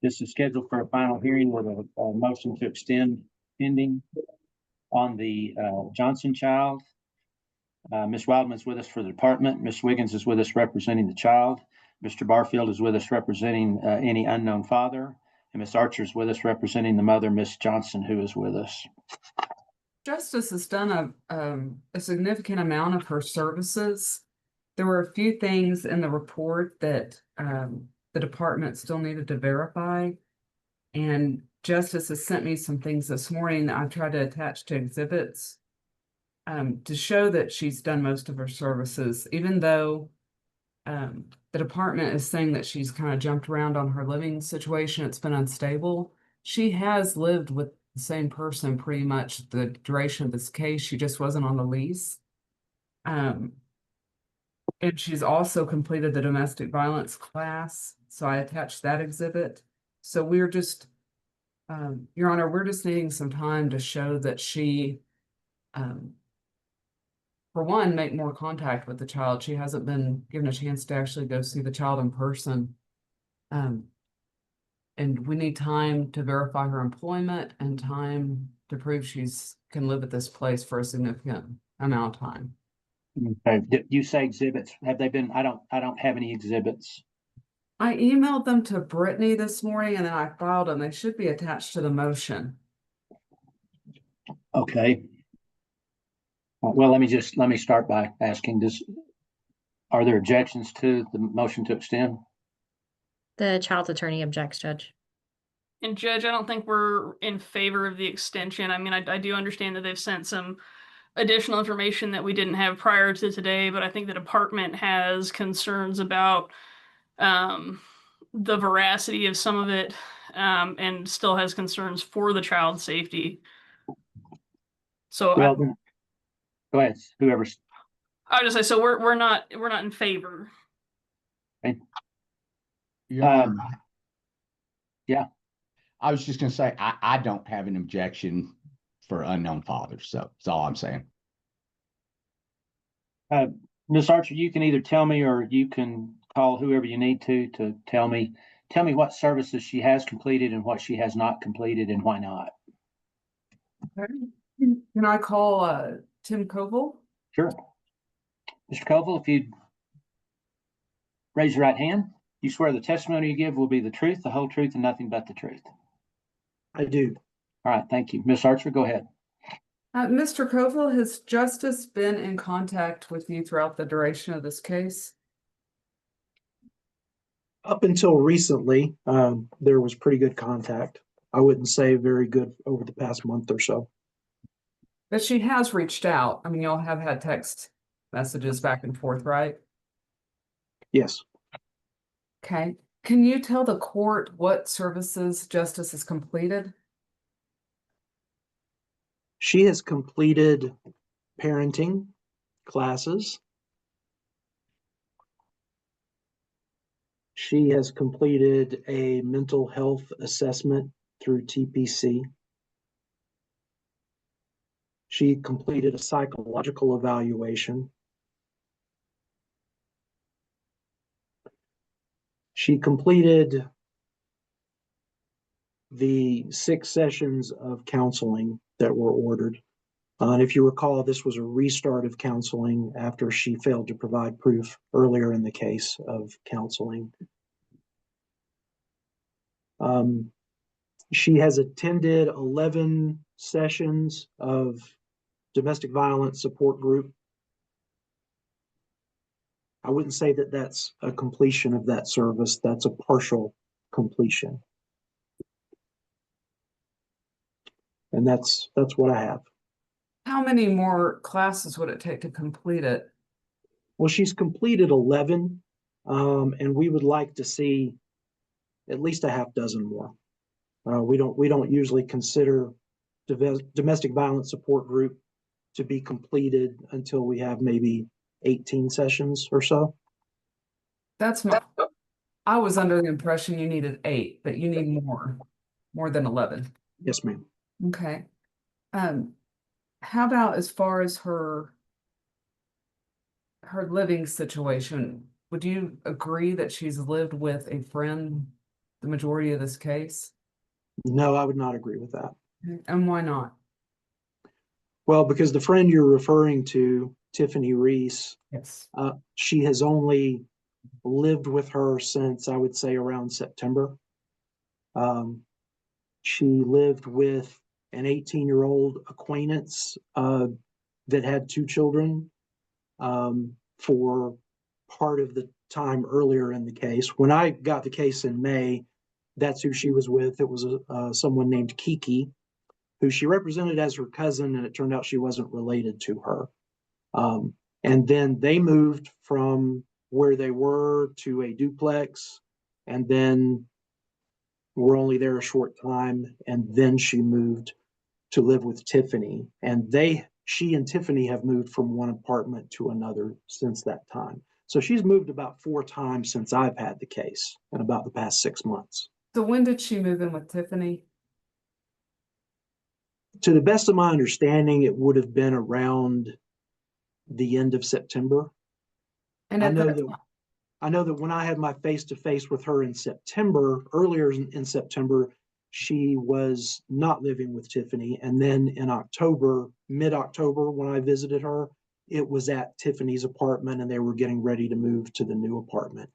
This is scheduled for a final hearing with a motion to extend pending on the Johnson child. Ms. Wildman's with us for the department. Ms. Wiggins is with us representing the child. Mr. Barfield is with us representing any unknown father. And Ms. Archer is with us representing the mother, Ms. Johnson, who is with us. Justice has done a significant amount of her services. There were a few things in the report that the department still needed to verify. And Justice has sent me some things this morning that I've tried to attach to exhibits to show that she's done most of her services, even though the department is saying that she's kind of jumped around on her living situation. It's been unstable. She has lived with the same person pretty much the duration of this case. She just wasn't on the lease. And she's also completed the domestic violence class. So I attached that exhibit. So we're just, Your Honor, we're just needing some time to show that she, for one, make more contact with the child. She hasn't been given a chance to actually go see the child in person. And we need time to verify her employment and time to prove she's can live at this place for a significant amount of time. Okay. Did you say exhibits? Have they been? I don't have any exhibits. I emailed them to Brittany this morning and then I filed them. They should be attached to the motion. Okay. Well, let me start by asking are there objections to the motion to extend? The child's attorney objects, Judge. And Judge, I don't think we're in favor of the extension. I mean, I do understand that they've sent some additional information that we didn't have prior to today, but I think the department has concerns about the veracity of some of it, and still has concerns for the child's safety. So well, go ahead. Whoever's. I would just say, so we're not in favor. Okay. Yeah. I was just going to say, I don't have an objection for unknown fathers. So that's all I'm saying. Ms. Archer, you can either tell me or you can call whoever you need to tell me what services she has completed and what she has not completed and why not. Can I call Tim Koval? Sure. Mr. Koval, if you'd raise your right hand, you swear the testimony you give will be the truth, the whole truth, and nothing but the truth. I do. All right, thank you. Ms. Archer, go ahead. Mr. Koval, has Justice been in contact with you throughout the duration of this case? Up until recently, there was pretty good contact. I wouldn't say very good over the past month or so. But she has reached out. I mean, y'all have had text messages back and forth, right? Yes. Okay. Can you tell the court what services Justice has completed? She has completed parenting classes. She has completed a mental health assessment through TPC. She completed a psychological evaluation. She completed the 6 sessions of counseling that were ordered. And if you recall, this was a restart of counseling after she failed to provide proof earlier in the case of counseling. She has attended 11 sessions of domestic violence support group. I wouldn't say that that's a completion of that service. That's a partial completion. And that's what I have. How many more classes would it take to complete it? Well, she's completed 11, and we would like to see at least a half dozen more. We don't usually consider domestic violence support group to be completed until we have maybe 18 sessions or so. I was under the impression you needed 8, but you need more than 11. Yes, ma'am. Okay. How about as far as her living situation? Would you agree that she's lived with a friend the majority of this case? No, I would not agree with that. And why not? Well, because the friend you're referring to, Tiffany Reese, Yes. she has only lived with her since, I would say, around September. She lived with an 18-year-old acquaintance that had 2 children for part of the time earlier in the case. When I got the case in May, that's who she was with. It was someone named Kiki, who she represented as her cousin, and it turned out she wasn't related to her. And then they moved from where they were to a duplex, and then were only there a short time, and then she moved to live with Tiffany. And she and Tiffany have moved from one apartment to another since that time. So she's moved about 4 times since I've had the case in about the past 6 months. So when did she move in with Tiffany? To the best of my understanding, it would have been around the end of September. And I at know that that when I had my face-to-face with her in September, earlier in September, she was not living with Tiffany. And then in October, mid-October, when I visited her, it was at Tiffany's apartment and they were getting ready to move to the new apartment.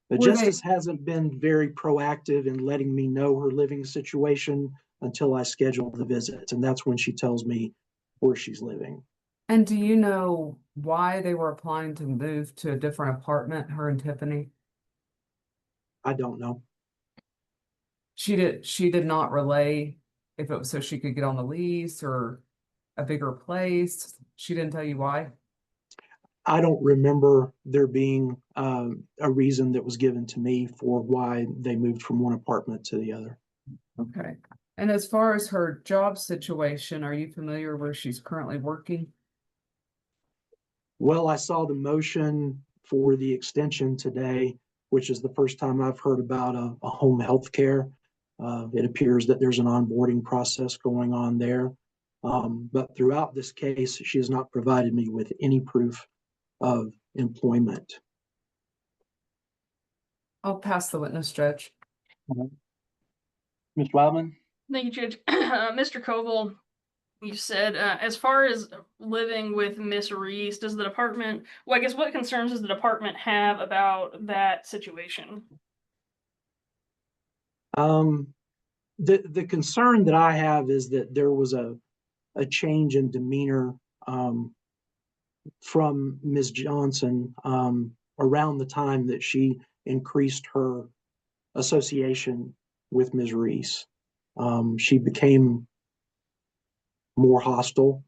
But Were they- Justice hasn't been very proactive in letting me know her living situation until I scheduled the visits. And that's when she tells me where she's living. And do you know why they were applying to move to a different apartment, her and Tiffany? I don't know. She did not relay if it was so she could get on the lease or a bigger place. She didn't tell you why? I don't remember there being a reason that was given to me for why they moved from one apartment to the other. Okay. And as far as her job situation, are you familiar where she's currently working? Well, I saw the motion for the extension today, which is the first time I've heard about a home health care. It appears that there's an onboarding process going on there. But throughout this case, she has not provided me with any proof of employment. I'll pass the witness, Judge. Ms. Wildman? Thank you, Judge. Mr. Koval, you said, as far as living with Miss Reese, does the department, well, I guess what concerns does the department have about that situation? The concern that I have is that there was a change in demeanor from Ms. Johnson around the time that she increased her association with Ms. Reese. She became more hostile.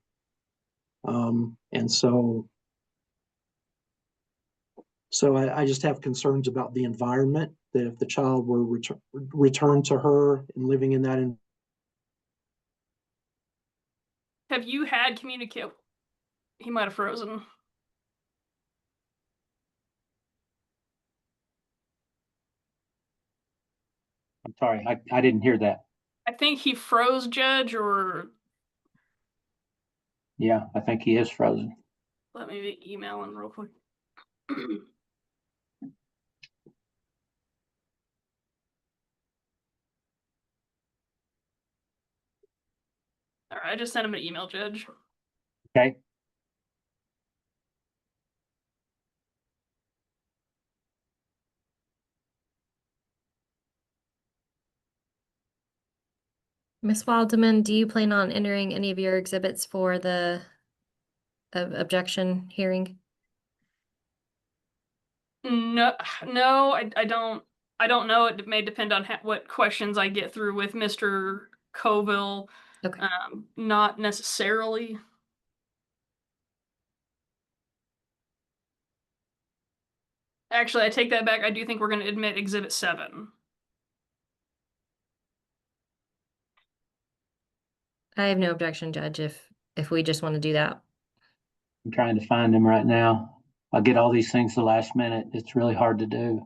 And so I just have concerns about the environment, that if the child were returned to her and living in that environment. Have you had communicate? He might have frozen. I'm sorry, I didn't hear that. I think he froze, Judge, or Yeah, I think he is frozen. let me email him real quick. All right, I just sent him an email, Judge. Okay. Miss Wildman, do you plan on entering any of your exhibits for the objection hearing? No, I don't. I don't know. It may depend on what questions I get through with Mr. Colville. Okay. Not necessarily. Actually, I take that back. I do think we're going to admit Exhibit 7. I have no objection, Judge, if we just want to do that. I'm trying to find him right now. I get all these things the last minute. It's really hard to do.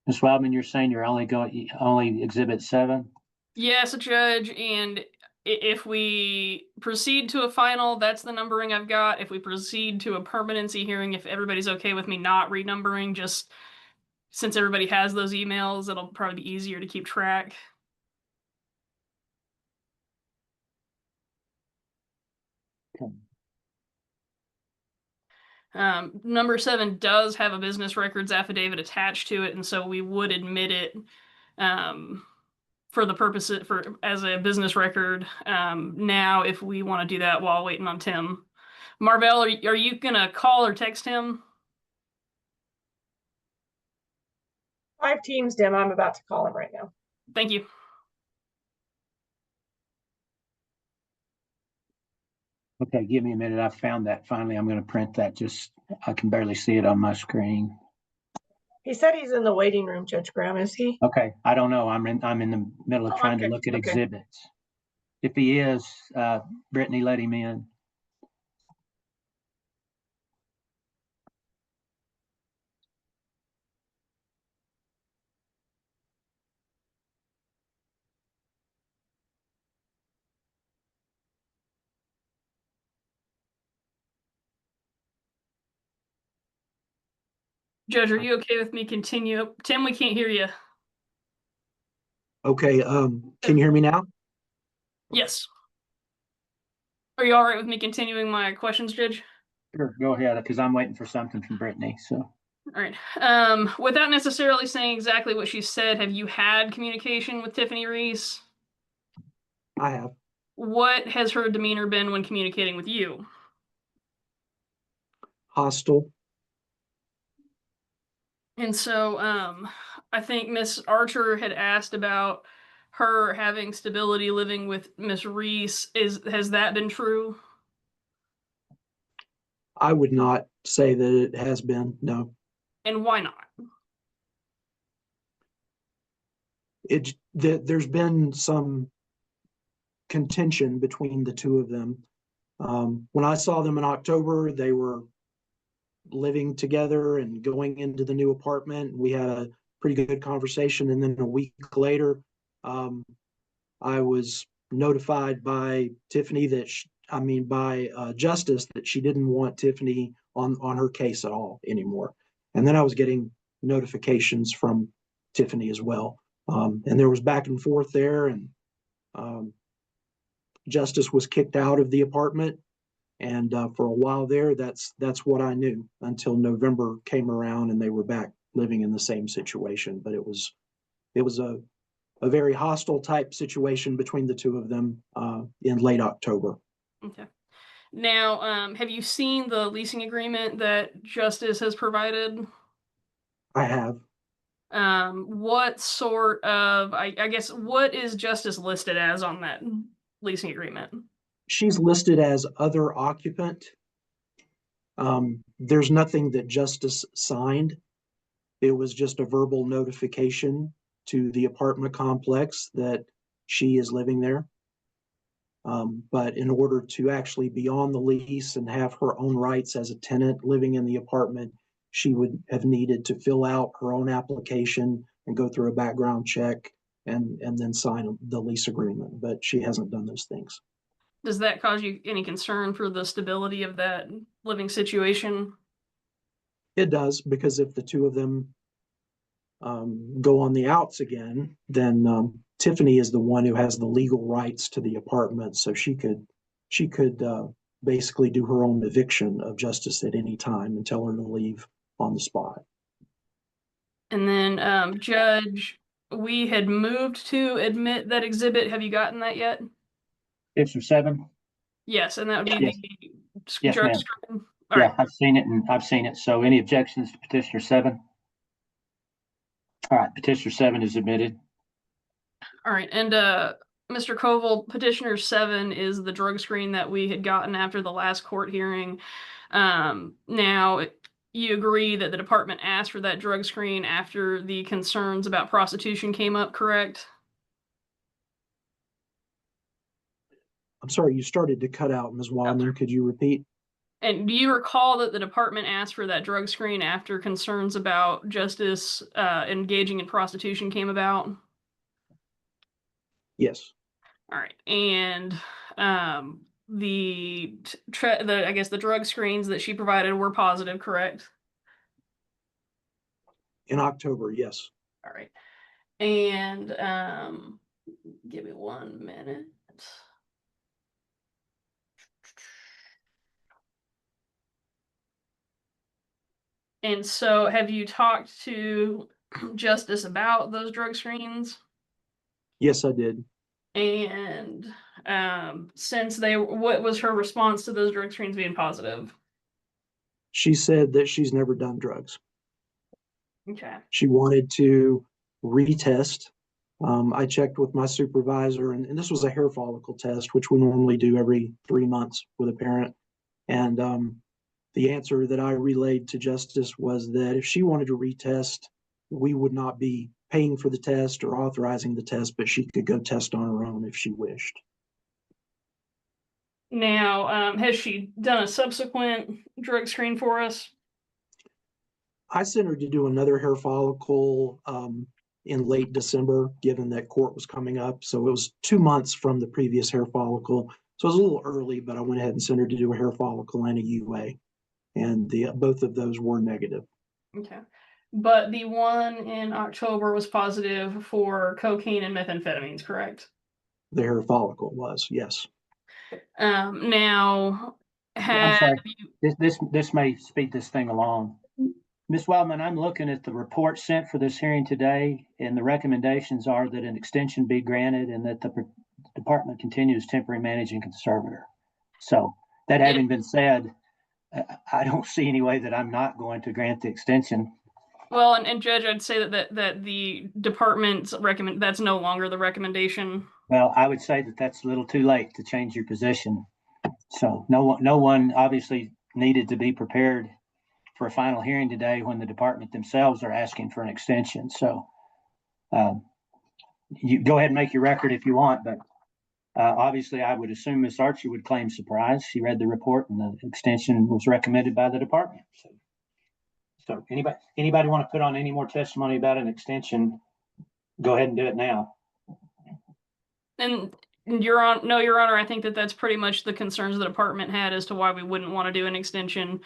Ms. Wildman, you're saying you're only exhibit 7? Yes, Judge, and if we proceed to a final, that's the numbering I've got. If we proceed to a permanency hearing, if everybody's okay with me not renumbering, just since everybody has those emails, it'll probably be easier to keep track. Okay. Number 7 does have a business records affidavit attached to it, and so we would admit it for the purpose as a business record now if we want to do that while waiting on Tim. Marvell, are you gonna call or text him? 5 Teams, Dim. I'm about to call him right now. Thank you. Okay, give me a minute. I found that finally. I'm going to print that. Just I can barely see it on my screen. He said he's in the waiting room, Judge Graham, is he? Okay, I don't know. I'm in the middle of Oh, trying to okay, look at okay. exhibits. If he is, Brittany, let him in. Judge, are you okay with me continue? Tim, we can't hear you. Okay, can you hear me now? Yes. Are you all right with me continuing my questions, Judge? Sure, go ahead, because I'm waiting for something from Brittany. So, All right. Without necessarily saying exactly what she said, have you had communication with Tiffany Reese? I have. What has her demeanor been when communicating with you? Hostile. And so I think Miss Archer had asked about her having stability living with Miss Reese. Has that been true? I would not say that it has been, no. And why not? There's been some contention between the two of them. When I saw them in October, they were living together and going into the new apartment. We had a pretty good conversation. And then a week later, I was notified by Tiffany by Justice that she didn't want Tiffany on her case at all anymore. And then I was getting notifications from Tiffany as well. And there was back and forth there, and Justice was kicked out of the apartment. And for a while there, that's what I knew until November came around and they were back living in the same situation. But it was a very hostile type situation between the two of them in late October. Okay. Now, have you seen the leasing agreement that Justice has provided? I have. What sort of, I guess, what is Justice listed as on that leasing agreement? She's listed as other occupant. There's nothing that Justice signed. It was just a verbal notification to the apartment complex that she is living there. But in order to actually be on the lease and have her own rights as a tenant living in the apartment, she would have needed to fill out her own application and go through a background check and then sign the lease agreement. But she hasn't done those things. Does that cause you any concern for the stability of that living situation? It does, because if the two of them go on the outs again, then Tiffany is the one who has the legal rights to the apartment, so she could basically do her own eviction of Justice at any time and tell her to leave on the spot. And then, Judge, we had moved to admit that exhibit. Have you gotten that yet? Petitioner 7. Yes, and that would be Yes. the Yes, drug ma'am. screen. All Yeah, right. I've seen it. So, any objections to Petitioner 7? All right, Petitioner 7 is admitted. All right, and Mr. Koval, Petitioner 7 is the drug screen that we had gotten after the last court hearing. Now, you agree that the department asked for that drug screen after the concerns about prostitution came up, correct? I'm sorry, you started to cut out, Ms. Wildman. Could you repeat? And do you recall that the department asked for that drug screen after concerns about Justice engaging in prostitution came about? Yes, All right, and the I guess the drug screens that she provided were positive, correct? in October, yes. All right, and give me 1 minute. And so, have you talked to Justice about those drug screens? Yes, I did. And since what was her response to those drug screens being positive? She said that she's never done drugs. Okay. She wanted to retest. I checked with my supervisor, and this was a hair follicle test, which we normally do every 3 months with a parent. And the answer that I relayed to Justice was that if she wanted to retest, we would not be paying for the test or authorizing the test, but she could go test on her own if she wished. Now, has she done a subsequent drug screen for us? I sent her to do another hair follicle in late December, given that court was coming up. So it was 2 months from the previous hair follicle. So it was a little early, but I went ahead and sent her to do a hair follicle and a UA. And both of those were negative. Okay. But the one in October was positive for cocaine and methamphetamines, correct? The hair follicle was, yes. Now, I'm have sorry. you, This may speed this thing along. Ms. Wildman, I'm looking at the report sent for this hearing today, and the recommendations are that an extension be granted and that the department continues temporary managing conservator. So that having been said, I don't see any way that I'm not going to grant the extension. well, and Judge, I'd say that the department's that's no longer the recommendation. Well, I would say that that's a little too late to change your position. So no one obviously needed to be prepared for a final hearing today when the department themselves are asking for an extension. So you go ahead and make your record if you want, but obviously I would assume Ms. Archer would claim surprise. She read the report and the extension was recommended by the department. So anybody want to put on any more testimony about an extension? Go ahead and do it now. And Your Honor, I think that's pretty much the concerns the department had as to why we wouldn't want to do an extension.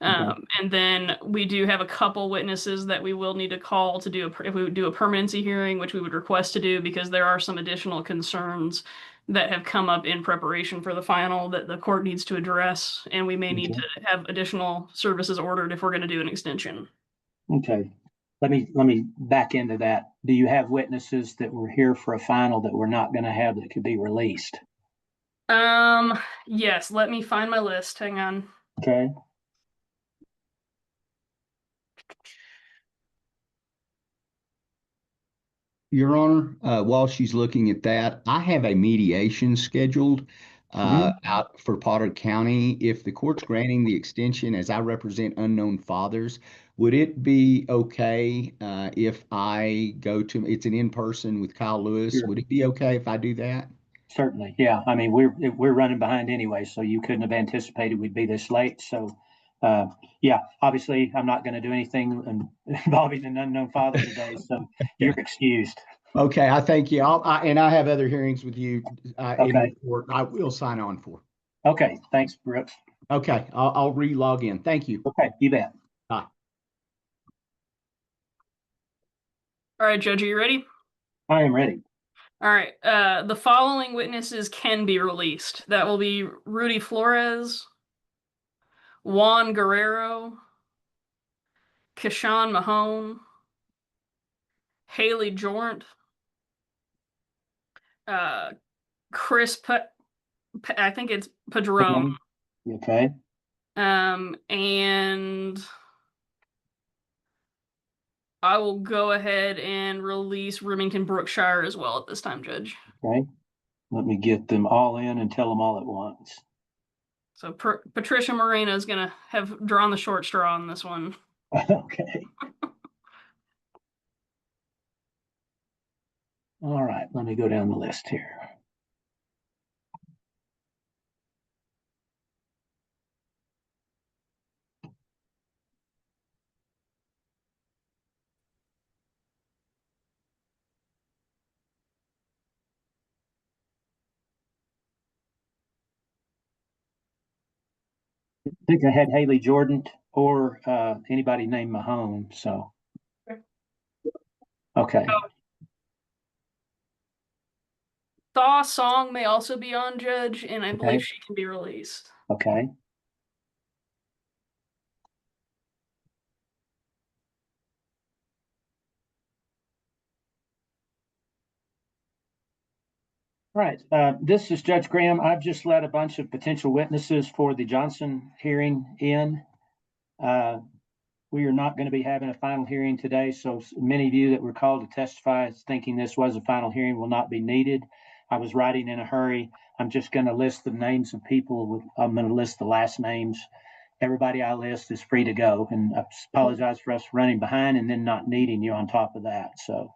And then we do have a couple witnesses that we will need to call to do if we do a permanency hearing, which we would request to do because there are some additional concerns that have come up in preparation for the final that the court needs to address, and we may need to have additional services ordered if we're going to do an extension. Okay. Let me back into that. Do you have witnesses that were here for a final that we're not going to have that could be released? Yes, let me find my list. Hang on. Okay. Your Honor, while she's looking at that, I have a mediation scheduled out for Potter County. If the court's granting the extension, as I represent unknown fathers, would it be okay if I go to, it's an in-person with Kyle Lewis. Sure. Would it be okay if I do that? Certainly. Yeah. I mean, we're running behind anyway, so you couldn't have anticipated we'd be this late. So yeah, obviously I'm not going to do anything involving an unknown father today. So you're excused. Okay, I thank you. And I have other hearings with you in Okay. the court. I will sign on for. Okay. Thanks, Brooks. Okay, I'll re-log in. Thank you. Okay. You bet. Bye. All right, Judge, are you ready? I am ready. All right. The following witnesses can be released. That will be Rudy Flores, Juan Guerrero, Keshawn Mahone, Haley Jornt, Chris I think it's Padrone. Okay. And I will go ahead and release Remington Brookshire as well at this time, Judge. Okay. Let me get them all in and tell them all at once. So Patricia Moreno is going to have drawn the short straw on this one. Okay. All right. Let me go down the list here. I think I had Haley Jordan or anybody named Mahone, so. Okay, Thaw Song may also be on, Judge, and I Okay. believe she can be released. okay. Right, this is Judge Graham. I've just let a bunch of potential witnesses for the Johnson hearing in. We are not going to be having a final hearing today, so many of you that were called to testify thinking this was a final hearing will not be needed. I was writing in a hurry. I'm just going to list the names of people. I'm going to list the last names. Everybody I list is free to go, and I apologize for us running behind and then not needing you on top of that. So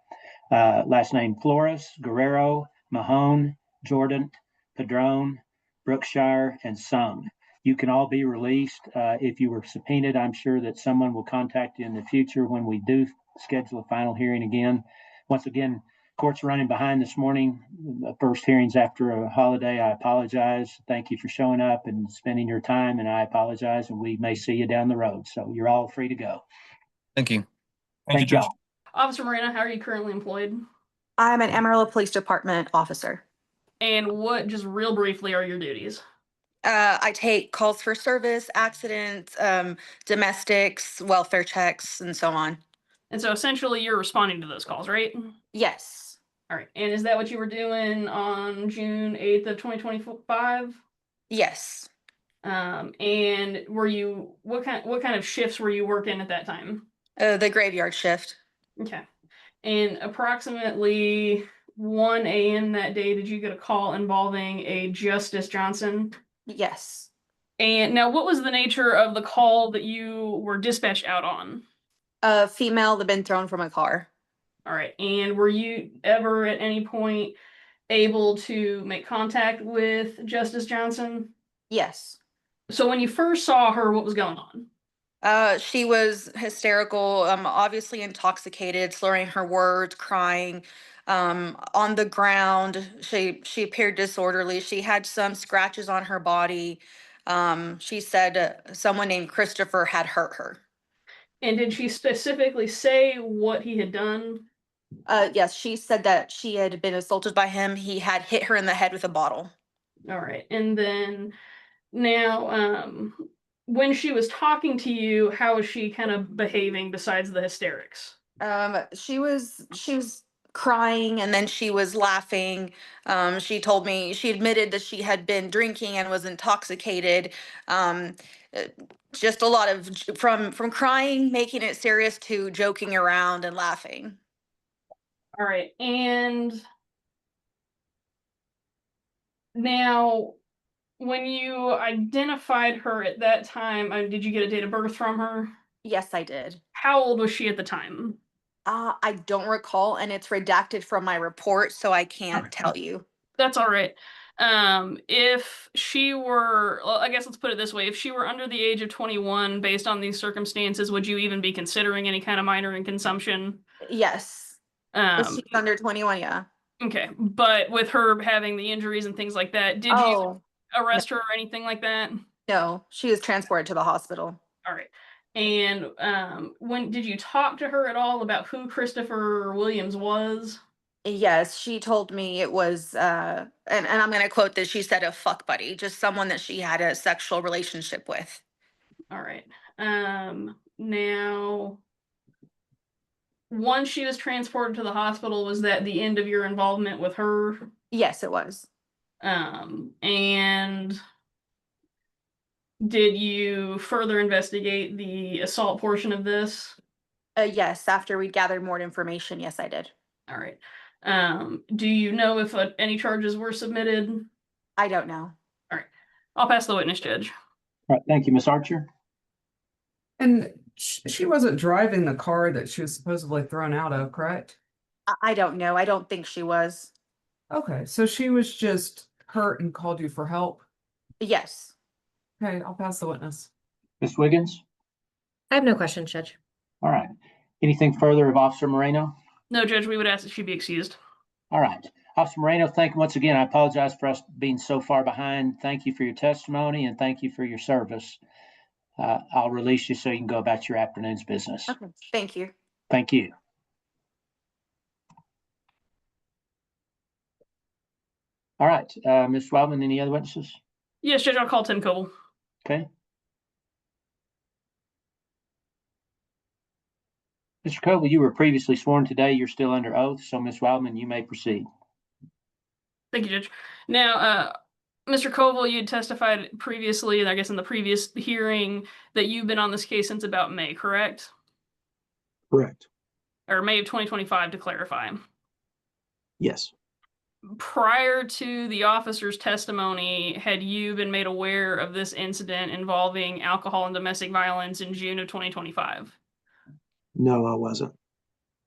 last name Flores, Guerrero, Mahone, Jordan, Padron, Brookshire, and Sung. You can all be released. If you were subpoenaed, I'm sure that someone will contact you in the future when we do schedule a final hearing again. Once again, court's running behind this morning. The first hearings after a holiday. I apologize. Thank you for showing up and spending your time, and I apologize, and we may see you down the road. So you're all free to go. Thank you. Thank y'all. Officer Moreno, how are you currently employed? I'm an Amarillo Police Department officer. And what, just real briefly, are your duties? I take calls for service, accidents, domestics, welfare checks, and so on. And so essentially you're responding to those calls, right? Yes. All right. And is that what you were doing on June 8th of 2025? Yes. And were you, what kind of shifts were you working at that time? The graveyard shift. Okay. And approximately 1 a.m. that day, did you get a call involving a Justice Johnson? Yes. And now, what was the nature of the call that you were dispatched out on? A female that been thrown from a car. All right. And were you ever at any point able to make contact with Justice Johnson? Yes. So when you first saw her, what was going on? She was hysterical, obviously intoxicated, slurring her words, crying, on the ground. She appeared disorderly. She had some scratches on her body. She said someone named Christopher had hurt her. And did she specifically say what he had done? Yes, she said that she had been assaulted by him. He had hit her in the head with a bottle. All right. And then now, when she was talking to you, how was she kind of behaving besides the hysterics? She was crying and then she was laughing. She told me, she admitted that she had been drinking and was intoxicated. Um, uh, just a lot of from crying, making it serious, to joking around and laughing. All right. And now, when you identified her at that time, did you get a date of birth from her? Yes, I did. How old was she at the time? I don't recall, and it's redacted from my report, so I can't tell you. That's all right. If she were, well, I guess let's put it this way. If she were under the age of 21, based on these circumstances, would you even be considering any kind of minor in consumption? Yes. If she's under 21, yeah. Okay. But with her having the injuries and things like that, did you arrest her or anything like that? No, she was transported to the hospital. All right. And when did you talk to her at all about who Christopher Williams was? Yes, she told me it was, and I'm going to quote this. She said a fuck buddy, just someone that she had a sexual relationship with. All right. Now, once she was transported to the hospital, was that the end of your involvement with her? Yes, it was. And did you further investigate the assault portion of this? Yes, after we gathered more information, yes, I did. All right. Do you know if any charges were submitted? I don't know. All right. I'll pass the witness, Judge. All right, thank you, Ms. Archer. And she wasn't driving the car that she was supposedly thrown out of, correct? I don't know. I don't think she was. Okay, so she was just hurt and called you for help? Yes. Okay, I'll pass the witness. Ms. Wiggins? I have no questions, Judge. All right. Anything further of Officer Moreno? No, Judge, we would ask that she be excused. All right. Officer Moreno, thank you once again. I apologize for us being so far behind. Thank you for your testimony and thank you for your service. I'll release you so you can go about your afternoon's business. Okay, thank you. Thank you. All right, Ms. Wildman, any other witnesses? Yes, Judge, I'll call Tim Coble. Okay. Mr. Coble, you were previously sworn today. You're still under oath, so Ms. Wildman, you may proceed. Thank you, Judge. Now, Mr. Coble, you had testified previously, I guess in the previous hearing, that you've been on this case since about May, correct? Correct. Or May of 2025, to clarify. Yes. Prior to the officer's testimony, had you been made aware of this incident involving alcohol and domestic violence in June of 2025? No, I wasn't.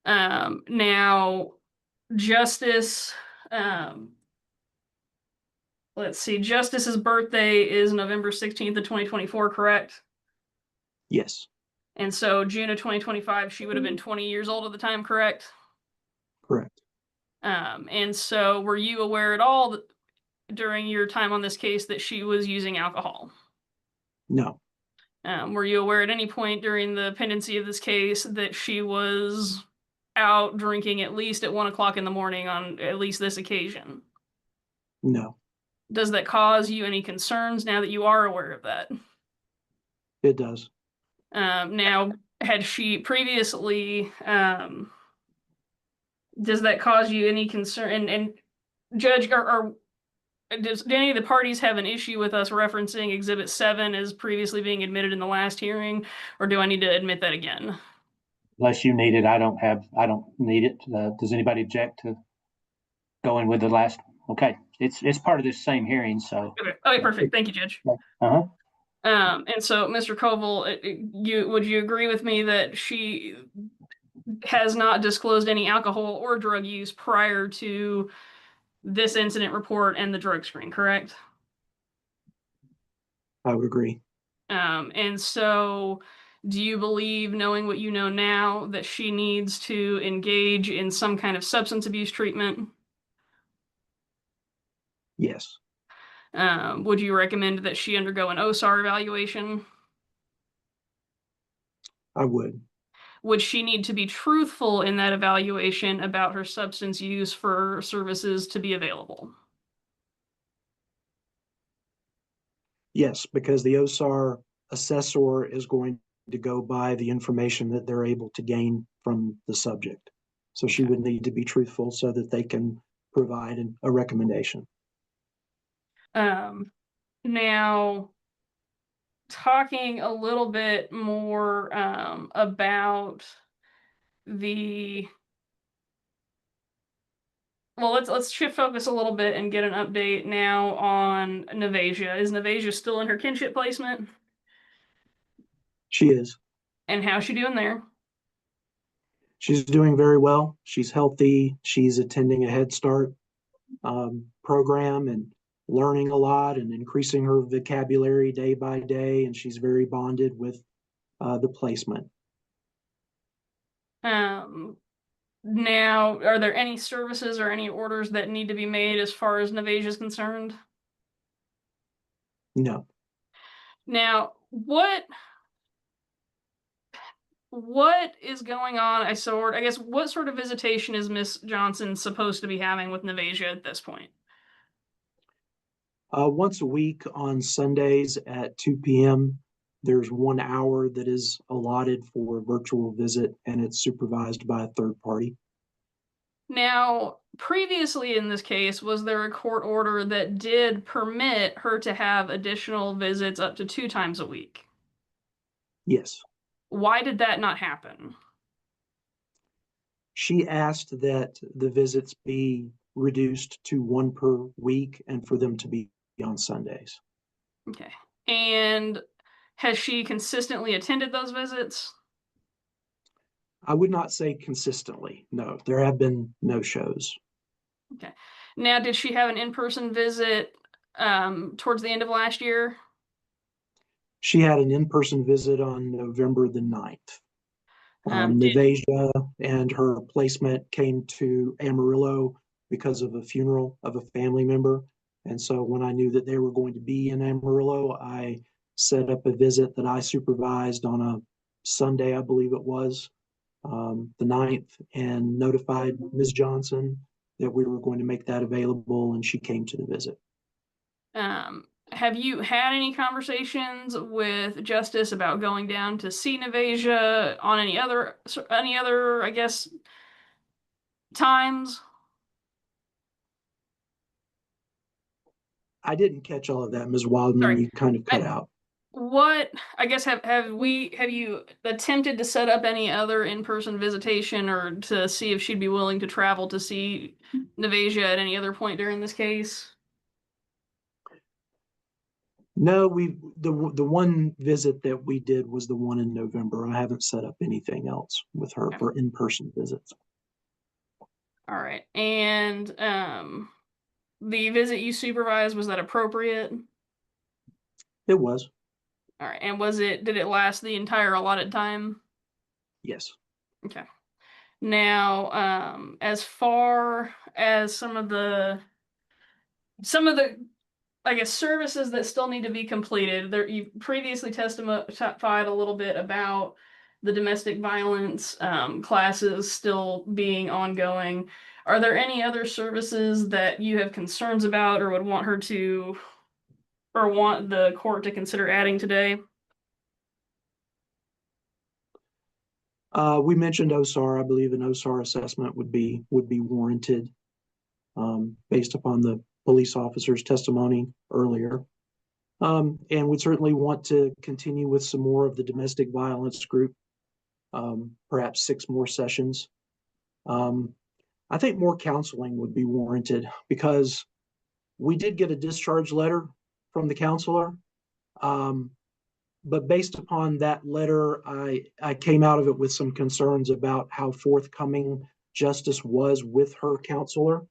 Now, Justice, let's see, Justice's birthday is November 16th of 2024, correct? Yes. And so June of 2025, she would have been 20 years old at the time, correct? Correct. And so were you aware at all during your time on this case that she was using alcohol? No. Were you aware at any point during the pendency of this case that she was out drinking at least at 1 o'clock in the morning on at least this occasion? No. Does that cause you any concerns now that you are aware of that? It does. Now, had she previously, does that cause you any concern? And Judge, do any of the parties have an issue with us referencing Exhibit 7 as previously being admitted in the last hearing, or do I need to admit that again? Unless you need it, I don't need it. Does anybody object to going with the last? Okay, it's part of this same hearing, so. Okay, perfect. Thank you, Judge. Uh-huh. And so, Mr. Koval, would you agree with me that she has not disclosed any alcohol or drug use prior to this incident report and the drug screen, correct? I would agree. And so, do you believe, knowing what you know now, that she needs to engage in some kind of substance abuse treatment? Yes. Would you recommend that she undergo an OSAR evaluation? I would. Would she need to be truthful in that evaluation about her substance use for services to be available? Yes, because the OSAR assessor is going to go by the information that they're able to gain from the subject. So she would need to be truthful so that they can provide a recommendation. Now, talking a little bit more about the let's shift focus a little bit and get an update now on Navasia. Is Navasia still in her kinship placement? She is. And how's she doing there? She's doing very well. She's healthy. She's attending a Head Start program and learning a lot and increasing her vocabulary day by day. And she's very bonded with the placement. Now, are there any services or any orders that need to be made as far as Navasia is concerned? No. Now, what is going on? I guess what sort of visitation is Miss Johnson supposed to be having with Navasia at this point? Once a week on Sundays at 2 p.m., there's 1 hour that is allotted for a virtual visit, and it's supervised by a third party. Now, previously in this case, was there a court order that did permit her to have additional visits up to 2 times a week? Yes. Why did that not happen? She asked that the visits be reduced to 1 per week and for them to be on Sundays. Okay. And has she consistently attended those visits? I would not say consistently. No, there have been no shows. Okay. Now, did she have an in-person visit towards the end of last year? She had an in-person visit on November the 9th. Navasia and her placement came to Amarillo because of a funeral of a family member. And so when I knew that they were going to be in Amarillo, I set up a visit that I supervised on a Sunday, I believe it was, the 9th, and notified Ms. Johnson that we were going to make that available, and she came to the visit. Have you had any conversations with Justice about going down to see Navasia on any other, I guess, times? I didn't catch all of that, Ms. Wildman. Sorry. You kind of cut out. What, I guess, have you attempted to set up any other in-person visitation or to see if she'd be willing to travel to see Navasia at any other point during this case? No, the one visit that we did was the one in November. I haven't set up anything else with her Okay. for in-person visits. All right. And the visit you supervised, was that appropriate? It was. All right. And did it last the entire allotted time? Yes. Okay. Now, as far as some of the I guess services that still need to be completed, you previously testified a little bit about the domestic violence classes still being ongoing. Are there any other services that you have concerns about or would want her to, or want the court to consider adding today? We mentioned OSAR. I believe an OSAR assessment would be warranted based upon the police officer's testimony earlier. And we certainly want to continue with some more of the domestic violence group, perhaps 6 more sessions. I think more counseling would be warranted because we did get a discharge letter from the counselor. But based upon that letter, I came out of it with some concerns about how forthcoming Justice was with her counselor.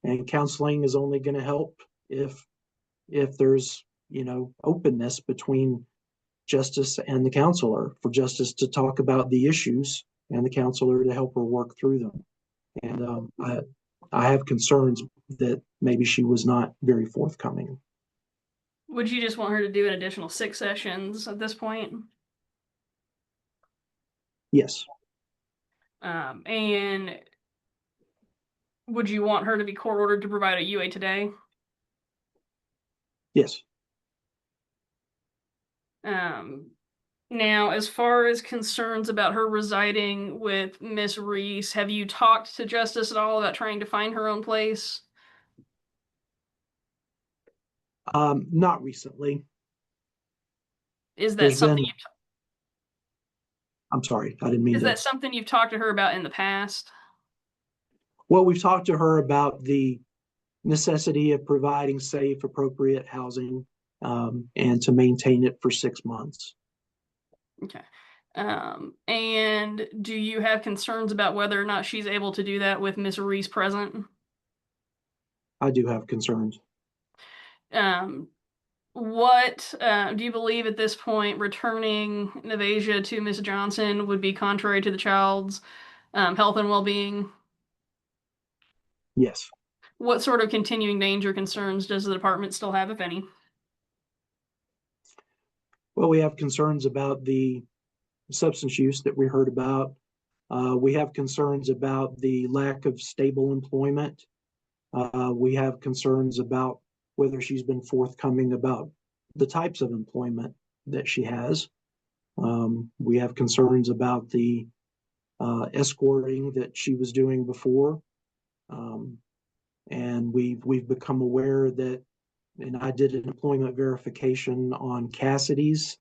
And counseling is only going to help if there's, openness between Justice and the counselor, for Justice to talk about the issues and the counselor to help her work through them. And I have concerns that maybe she was not very forthcoming. Would you just want her to do an additional 6 sessions at this point? Yes. And would you want her to be court ordered to provide a UA today? Yes. Now, as far as concerns about her residing with Miss Reese, have you talked to Justice at all about trying to find her own place? Not recently. Is that There's something been, I'm sorry, I didn't mean is to. that something you've talked to her about in the past? Well, we've talked to her about the necessity of providing safe, appropriate housing, and to maintain it for 6 months. Okay. And do you have concerns about whether or not she's able to do that with Miss Reese present? I do have concerns. What do you believe at this point returning Navasia to Miss Johnson would be contrary to the child's health and well-being? Yes. What sort of continuing danger concerns does the department still have, if any? Well, we have concerns about the substance use that we heard about. We have concerns about the lack of stable employment. We have concerns about whether she's been forthcoming about the types of employment that she has. We have concerns about the escorting that she was doing before. And we've become aware that, and I did an employment verification on Cassidy's,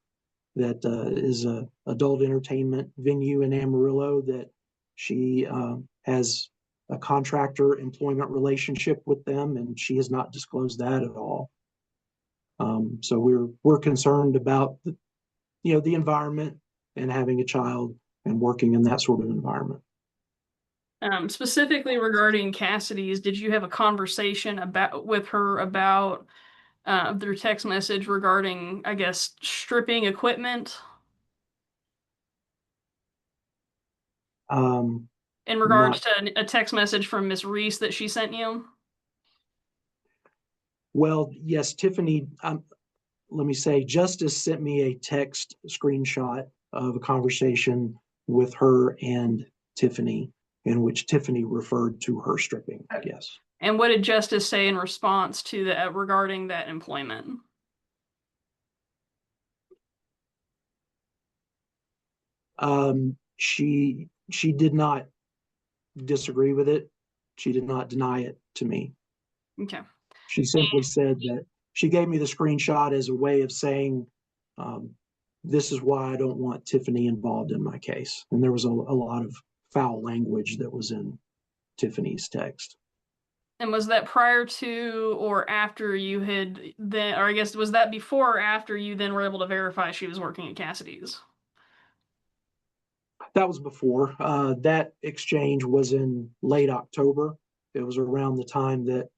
that is a adult entertainment venue in Amarillo, that she has a contractor employment relationship with them, and she has not disclosed that at all. So we're concerned about the environment and having a child and working in that sort of environment. Specifically regarding Cassidy's, did you have a conversation with her about their text message regarding, I guess, stripping equipment? In regards to a text message from Miss Reese that she sent you? Well, yes, Tiffany, let me say, Justice sent me a text screenshot of a conversation with her and Tiffany, in which Tiffany referred to her stripping. Yes. And what did Justice say in response to that regarding that employment? She did not disagree with it. She did not deny it to me. Okay. She simply said that she gave me the screenshot as a way of saying, this is why I don't want Tiffany involved in my case. And there was a lot of foul language that was in Tiffany's text. And was that prior to or after you had then, or I guess, was that before or after you then were able to verify she was working at Cassidy's? That was before. That exchange was in late October. It was around the time that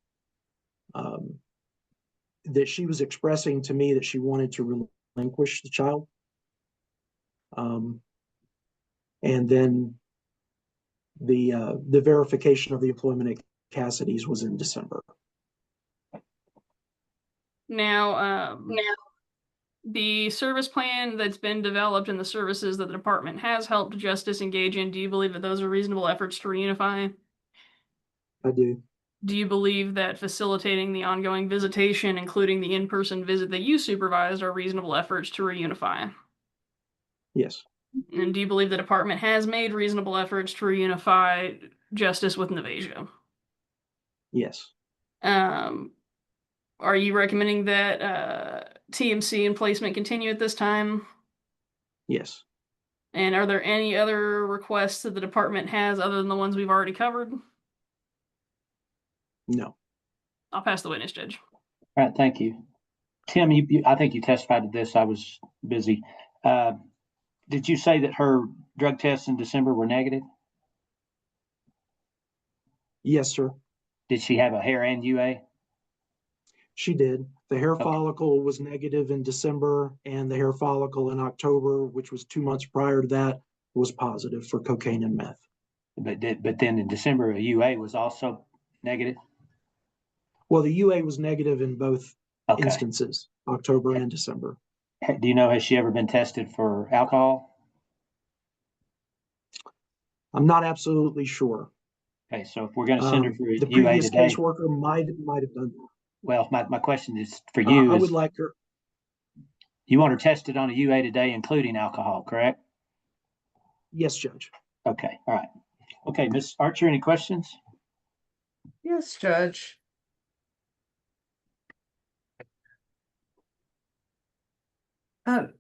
that she was expressing to me that she wanted to relinquish the child. And then the verification of the employment at Cassidy's was in December. Now, the service plan that's been developed and the services that the department has helped Justice engage in, do you believe that those are reasonable efforts to reunify? I do. Do you believe that facilitating the ongoing visitation, including the in-person visit that you supervised, are reasonable efforts to reunify? Yes. And do you believe the department has made reasonable efforts to reunify Justice with Navajo? Yes. Are you recommending that TMC and placement continue at this time? Yes. And are there any other requests that the department has other than the ones we've already covered? No. I'll pass the witness, Judge. All right, thank you. Tim, I think you testified to this. I was busy. Did you say that her drug tests in December were negative? Yes, sir. Did she have a hair and UA? She did. The hair Okay. follicle was negative in December, and the hair follicle in October, which was 2 months prior to that, was positive for cocaine and meth. But then in December, a UA was also negative? Well, the UA was negative in both Okay. instances, October and December. Do you know, has she ever been tested for alcohol? I'm not absolutely sure. Okay, so if we're going to send her for a The UA previous today, caseworker might have done that. well, my question is for you. I Is would like her. you want her tested on a UA today, including alcohol, correct? Yes, Judge. Okay, all right. Okay, Ms. Archer, any questions? Yes, Judge.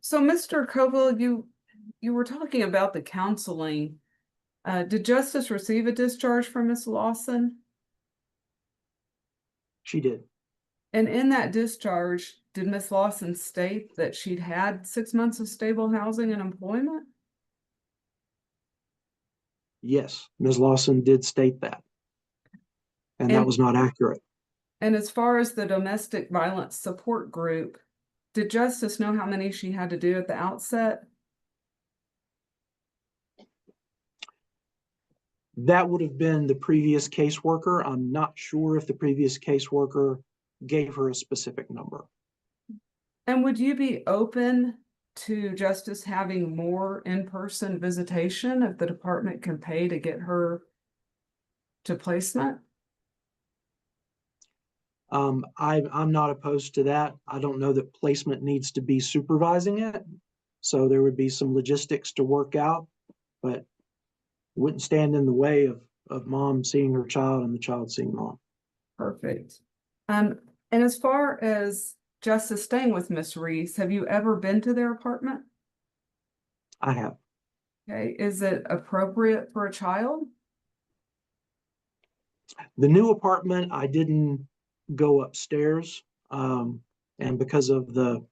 So Mr. Koval, you were talking about the counseling. Did Justice receive a discharge from Ms. Lawson? She did. And in that discharge, did Ms. Lawson state that she'd had 6 months of stable housing and employment? Yes, Ms. Lawson did state that. And that was not accurate. And as far as the domestic violence support group, did Justice know how many she had to do at the outset? That would have been the previous caseworker. I'm not sure if the previous caseworker gave her a specific number. And would you be open to Justice having more in-person visitation if the department can pay to get her to placement? I'm not opposed to that. I don't know that placement needs to be supervising it. So there would be some logistics to work out, but wouldn't stand in the way of mom seeing her child and the child seeing mom. Perfect. And as far as Justice staying with Miss Reese, have you ever been to their apartment? I have. Okay, is it appropriate for a child? The new apartment, I didn't go upstairs. And because of the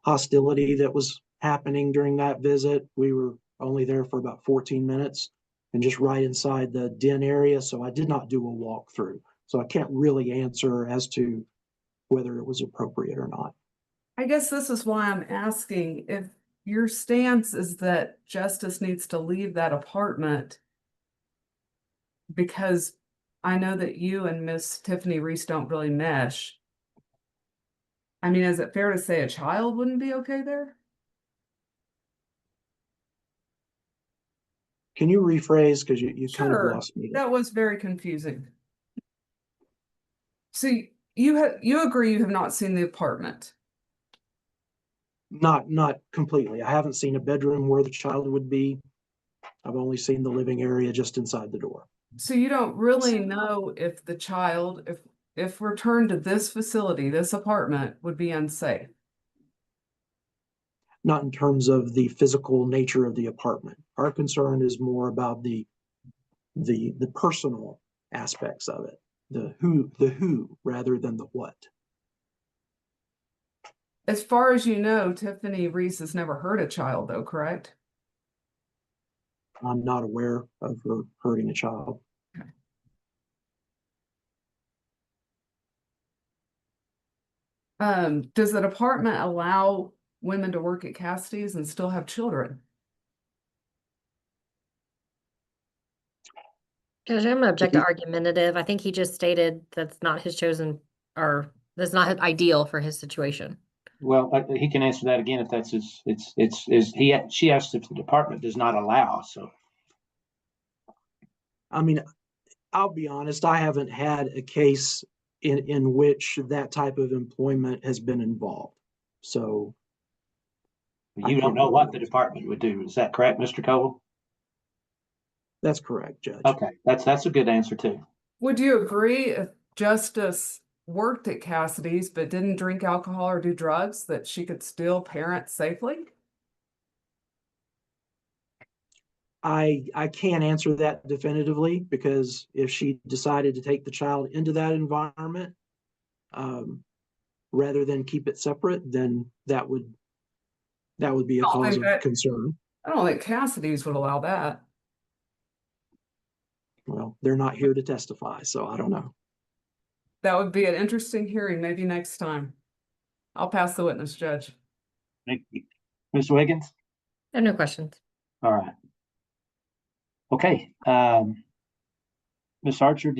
hostility that was happening during that visit, we were only there for about 14 minutes and just right inside the den area. So I did not do a walkthrough. So I can't really answer as to whether it was appropriate or not. I guess this is why I'm asking if your stance is that Justice needs to leave that apartment, because I know that you and Miss Tiffany Reese don't really mesh. I mean, is it fair to say a child wouldn't be okay there? Can you rephrase? Because you kind of Sure, lost me. that was very confusing. So you agree you have not seen the apartment? Not completely. I haven't seen a bedroom where the child would be. I've only seen the living area just inside the door. So you don't really know if the child, if returned to this facility, this apartment would be unsafe. Not in terms of the physical nature of the apartment. Our concern is more about the personal aspects of it, the who rather than the what. As far as you know, Tiffany Reese has never hurt a child though, correct? I'm not aware of her hurting a child. Does the department allow women to work at Cassidy's and still have children? Judge, I'm gonna object to argumentative. I think he just stated that's not his chosen, or that's not ideal for his situation. Well, he can answer that again if that's his, she asked if the department does not allow, so. I mean, I'll be honest, I haven't had a case in which that type of employment has been involved. So You don't know what the department would do. Is that correct, Mr. Cole? that's correct, Judge. Okay, that's a good answer too. Would you agree if Justice worked at Cassidy's but didn't drink alcohol or do drugs, that she could still parent safely? I can't answer that definitively, because if she decided to take the child into that environment, rather than keep it separate, then that would be a cause of concern. I don't think Cassidy's would allow that. Well, they're not here to testify, so I don't know. That would be an interesting hearing, maybe next time. I'll pass the witness, Judge. Thank you. Ms. Wiggins? I have no questions. All right. Okay, Ms. Archer,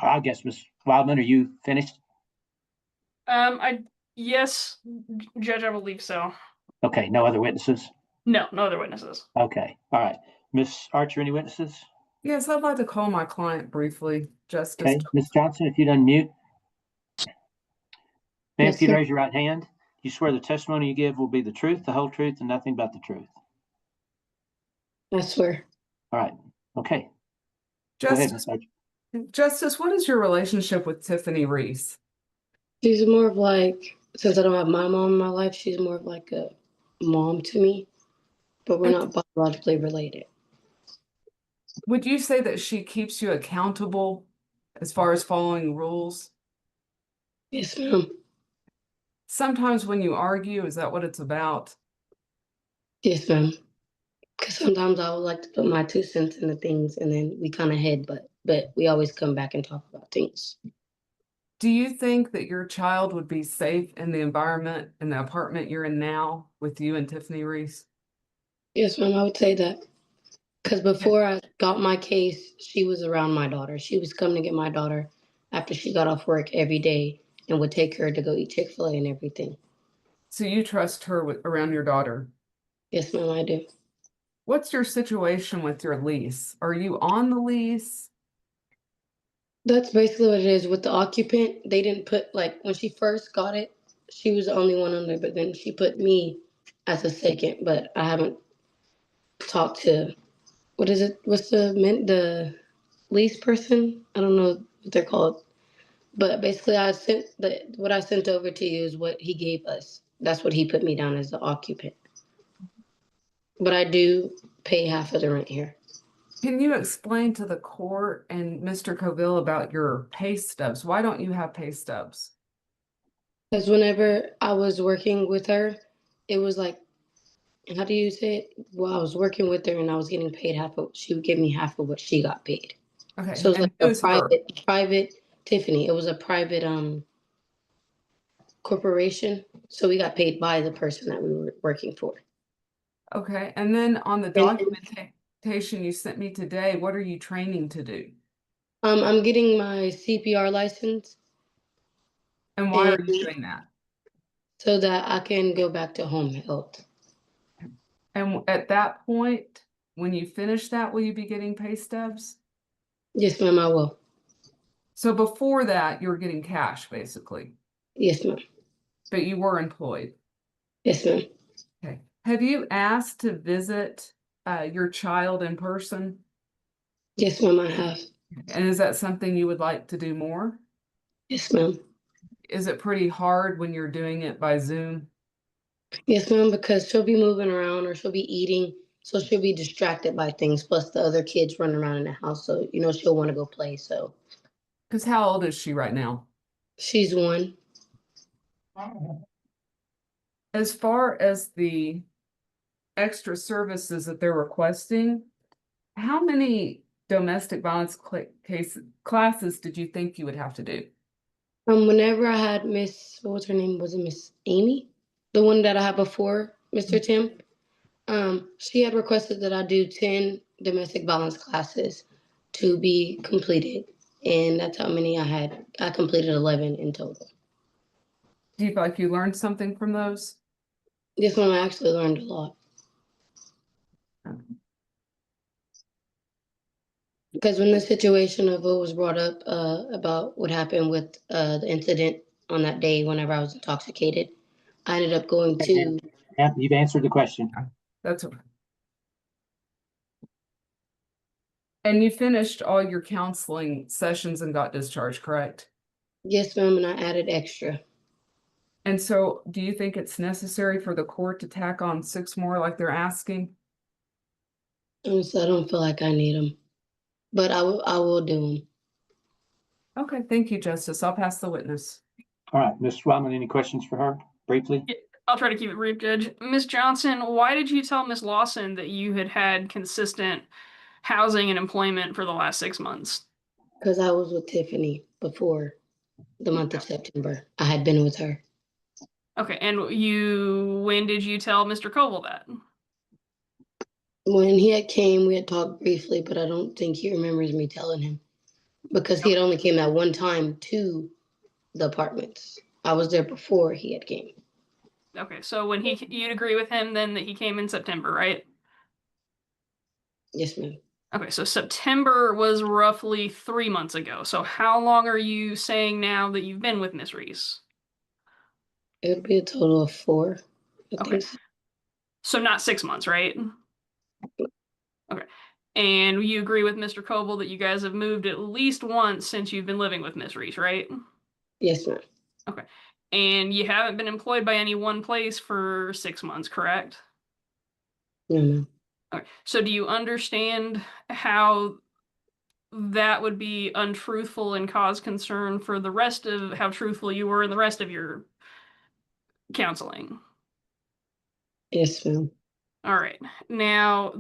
I guess, Ms. Wildman, are you finished? Yes, Judge, I believe so. Okay, no other witnesses? No other witnesses. Okay, all right. Ms. Archer, any witnesses? Yes, I'd like to call my client briefly, Justice. Okay, Ms. Johnson, if you'd unmute. Ma'am, Yes, if you'd sir. raise your right hand, you swear the testimony you give will be the truth, the whole truth, and nothing but the truth. I swear. All right, okay. Go ahead, Justice, Ms. Archer. Justice, what is your relationship with Tiffany Reese? She's more of like, since I don't have my mom in my life, she's more of like a mom to me, but we're not biologically related. Would you say that she keeps you accountable as far as following rules? Yes, ma'am. Sometimes when you argue, is that what it's about? Yes, ma'am. Because sometimes I would like to put my 2 cents into things, and then we kind of headbutt, but we always come back and talk about things. Do you think that your child would be safe in the environment, in the apartment you're in now with you and Tiffany Reese? Yes, ma'am, I would say that. Because before I got my case, she was around my daughter. She was coming to get my daughter after she got off work every day and would take her to go eat Chick-fil-A and everything. So you trust her around your daughter? Yes, ma'am, I do. What's your situation with your lease? Are you on the lease? That's basically what it is. With the occupant, they didn't put, like, when she first got it, she was the only one on there, but then she put me as a second, but I haven't talked to, what is it? What's the lease person? I don't know what they're called. But basically, what I sent over to you is what he gave us. That's what he put me down as the occupant. But I do pay half of the rent here. Can you explain to the court and Mr. Coville about your pay stubs? Why don't you have pay stubs? Because whenever I was working with her, it was like, how do you say it? Well, I was working with her and I was getting paid she would give me half of what she got paid. Okay. So it was and like a who's her? private Tiffany. It was a private corporation. So we got paid by the person that we were working for. Okay. And then on the documentation you sent me today, what are you training to do? I'm getting my CPR license. And why are you doing that? so that I can go back to home health. And at that point, when you finish that, will you be getting pay stubs? Yes, ma'am, I will. So before that, you were getting cash, basically, Yes, ma'am. but you were employed. Yes, ma'am. Okay. Have you asked to visit your child in person? Yes, ma'am, I have. And is that something you would like to do more? Yes, ma'am. Is it pretty hard when you're doing it by Zoom? Yes, ma'am, because she'll be moving around or she'll be eating, so she'll be distracted by things, plus the other kids running around in the house, so, she'll want to go play, so. Because how old is she right now? She's 1. As far as the extra services that they're requesting, how many domestic violence classes did you think you would have to do? Whenever I had what was her name? Was it Miss Amy? The one that I had before, Mr. Tim? She had requested that I do 10 domestic violence classes to be completed. And that's how many I had. I completed 11 in total. Do you feel like you learned something from those? This one I actually learned a lot. Because when the situation of what was brought up about what happened with the incident on that day whenever I was intoxicated, I ended up going to. Yeah, you've answered the question. That's okay. And you finished all your counseling sessions and got discharged, correct? Yes, ma'am, and I added extra. And so do you think it's necessary for the court to tack on 6 more like they're asking? So I don't feel like I need them, but I will do them. Okay, thank you, Justice. I'll pass the witness. All right, Ms. Wildman, any questions for her briefly? I'll try to keep it brief, Judge. Ms. Johnson, why did you tell Ms. Lawson that you had had consistent housing and employment for the last 6 months? Because I was with Tiffany before the month of September. I had been with her. Okay, and when did you tell Mr. Coble that? When he had came, we had talked briefly, but I don't think he remembers me telling him. Because he had only came that one time to the apartments. I was there before he had came. Okay, so when you'd agree with him then that he came in September, right? Yes, ma'am. Okay, so September was roughly 3 months ago. So how long are you saying now that you've been with Miss Reese? It would be a total of 4. I think so. So not 6 months, right? Okay. And you agree with Mr. Coble that you guys have moved at least once since you've been living with Miss Reese, right? Yes, ma'am. Okay. And you haven't been employed by any one place for 6 months, correct? No, ma'am. Okay. So do you understand how that would be untruthful and cause concern for the rest of how truthful you were in the rest of your counseling? Yes, ma'am. All right. Now,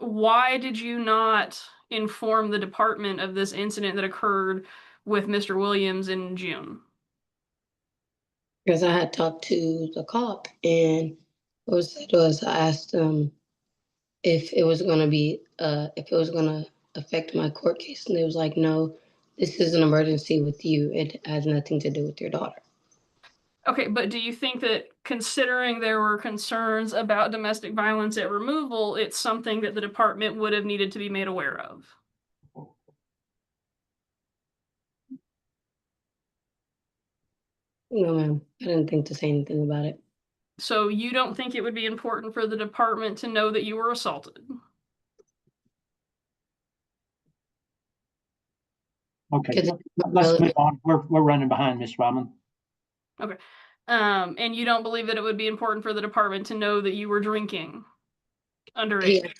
why did you not inform the department of this incident that occurred with Mr. Williams in June? Because I had talked to the cop, and what was said was I asked them if it was going to affect my court case, and they was like, no, this is an emergency with you. It has nothing to do with your daughter. Okay, but do you think that considering there were concerns about domestic violence at removal, it's something that the department would have needed to be made aware of? No, ma'am. I didn't think to say anything about it. So you don't think it would be important for the department to know that you were assaulted? Okay, let's move on. We're running behind, Ms. Wildman. Okay. And you don't believe that it would be important for the department to know that you were drinking underage?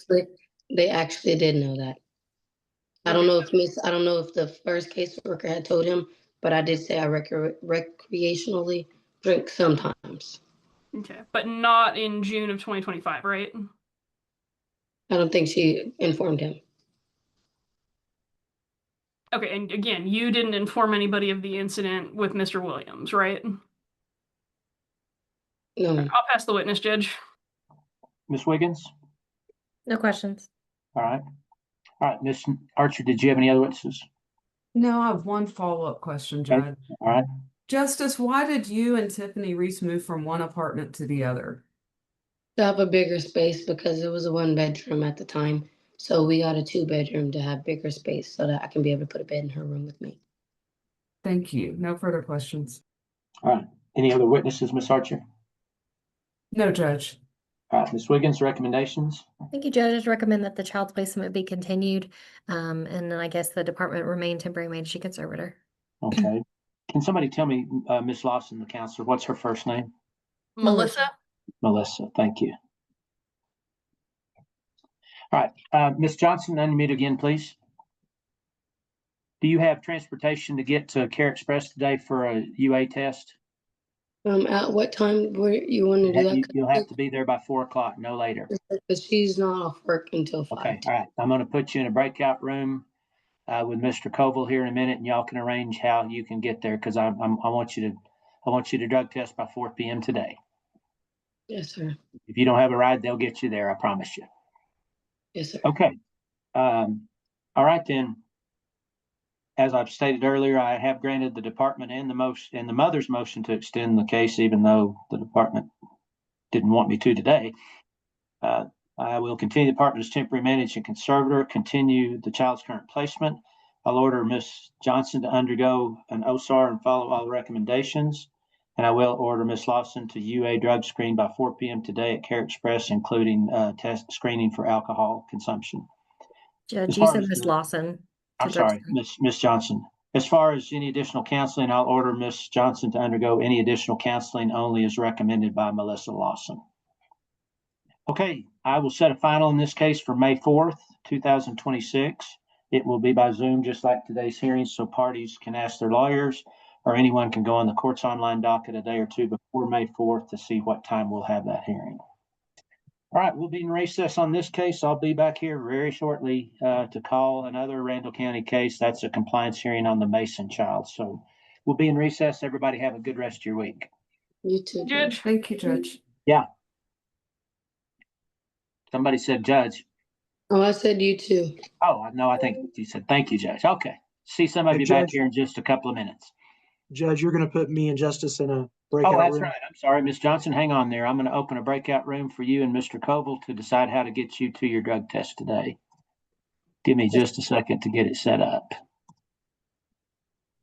They actually did know that. I don't know if the first caseworker had told him, but I did say I recreationally drink sometimes. Okay, but not in June of 2025, right? I don't think she informed him. Okay, and again, you didn't inform anybody of the incident with Mr. Williams, right? No, ma'am. I'll pass the witness, Judge. Ms. Wiggins? No questions. All right. All right, Ms. Archer, did you have any other witnesses? No, I have one follow-up question, Okay. Judge. All right. Justice, why did you and Tiffany Reese move from one apartment to the other? To have a bigger space because it was a 1 bedroom at the time. So we got a 2 bedroom to have bigger space so that I can be able to put a bed in her room with me. Thank you. No further questions. All right. Any other witnesses, Ms. Archer? No, Judge. All right, Ms. Wiggins, recommendations? Thank you, judges. Recommend that the child's placement be continued. And then I guess the department remain temporary managing conservator. Okay. Can somebody tell me, Ms. Lawson, the counselor, what's her first name? Melissa? Melissa, thank you. All right, Ms. Johnson, unmute again, please. Do you have transportation to get to Care Express today for a UA test? At what time were you want to do that? You'll have to be there by 4 o'clock, no later. Because she's not off work until 5. Okay, all right. I'm going to put you in a breakout room with Mr. Koval here in a minute, and y'all can arrange how you can get there because I want you to drug test by 4 p.m. today. Yes, sir. If you don't have a ride, they'll get you there. I promise you. Yes, sir. Okay. All right then. As I've stated earlier, I have granted the department and the mother's motion to extend the case, even though the department didn't want me to today. I will continue the department as temporary managing conservator, continue the child's current placement. I'll order Ms. Johnson to undergo an OSAR and follow all recommendations. And I will order Ms. Lawson to UA drug screen by 4 p.m. today at Care Express, including test screening for alcohol consumption. Judge, you said Ms. Lawson. I'm sorry, Ms. Johnson. As far as any additional counseling, I'll order Ms. Johnson to undergo any additional counseling only as recommended by Melissa Lawson. Okay, I will set a final in this case for May 4th, 2026. It will be by Zoom, just like today's hearing, so parties can ask their lawyers or anyone can go on the court's online docket a day or two before May 4th to see what time we'll have that hearing. All right, we'll be in recess on this case. I'll be back here very shortly to call another Randall County case. That's a compliance hearing on the Mason child. So we'll be in recess. Everybody have a good rest of your week. You too, Judge? Thank you, Judge. Yeah. Somebody said Judge. Oh, I said you too. Oh, no, I think you said thank you, Judge. Okay. See some of Hey, you back Judge. here in just a couple of minutes. Judge, you're going to put me and Justice in a breakout room? Oh, that's right. I'm sorry, Ms. Johnson. Hang on there. I'm going to open a breakout room for you and Mr. Koval to decide how to get you to your drug test today. Give me just a second to get it set up.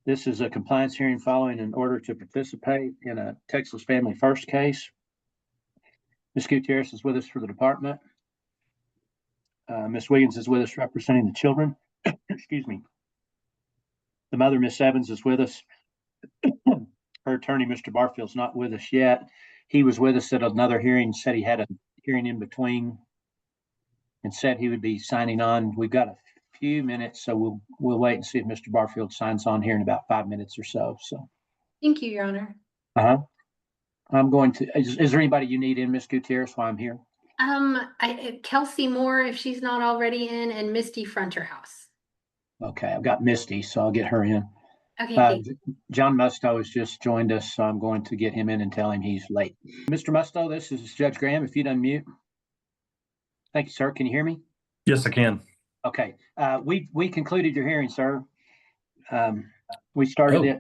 This is a compliance hearing following an order to participate in a Texas Family First case. Ms. Gutierrez is with us for the department. Ms. Wiggins is with us representing the children. Excuse me. The mother, Ms. Evans, is with us. Her attorney, Mr. Barfield's not with us yet. He was with us at another hearing, said he had a hearing in between and said he would be signing on. We've got a few minutes, so we'll wait and see if Mr. Barfield signs on here in about 5 minutes or so. Thank you, Your Honor. I'm going to, is there anybody you need in, Ms. Gutierrez, while I'm here? Kelsey Moore, if she's not already in, and Misty Fronterhouse. Okay, I've got Misty, so I'll get her in. Okay, thank you. John Musto has just joined us, so I'm going to get him in and tell him he's late. Mr. Musto, this is Judge Graham. If you'd unmute. Thank you, sir. Can you hear me? Yes, I can. Okay. We concluded your hearing, sir. We started it.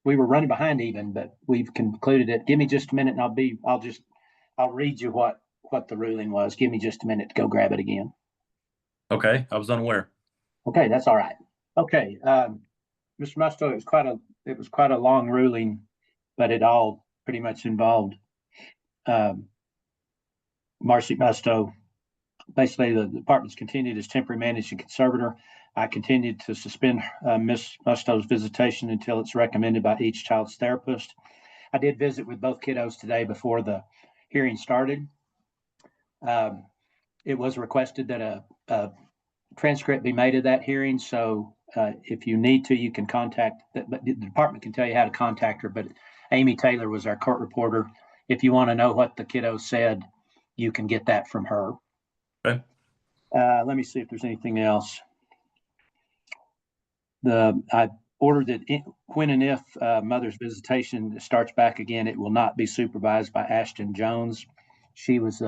We were running behind even, but we've concluded it. Give me just a minute and I'll read you what the ruling was. Give me just a minute to go grab it again. Okay, I was unaware. Okay, that's all right. Okay, Mr. Musto, it was quite a long ruling, but it all pretty much involved Marcy Musto. Basically, the department's continued as temporary managing conservator. I continued to suspend Ms. Musto's visitation until it's recommended by each child's therapist. I did visit with both kiddos today before the hearing started. It was requested that a transcript be made of that hearing. So if you need to, you can contact, but the department can tell you how to contact her. But Amy Taylor was our court reporter. If you want to know what the kiddos said, you can get that from her. Okay. Let me see if there's anything else. I ordered that when and if mother's visitation starts back again, it will not be supervised by Ashton Jones. She was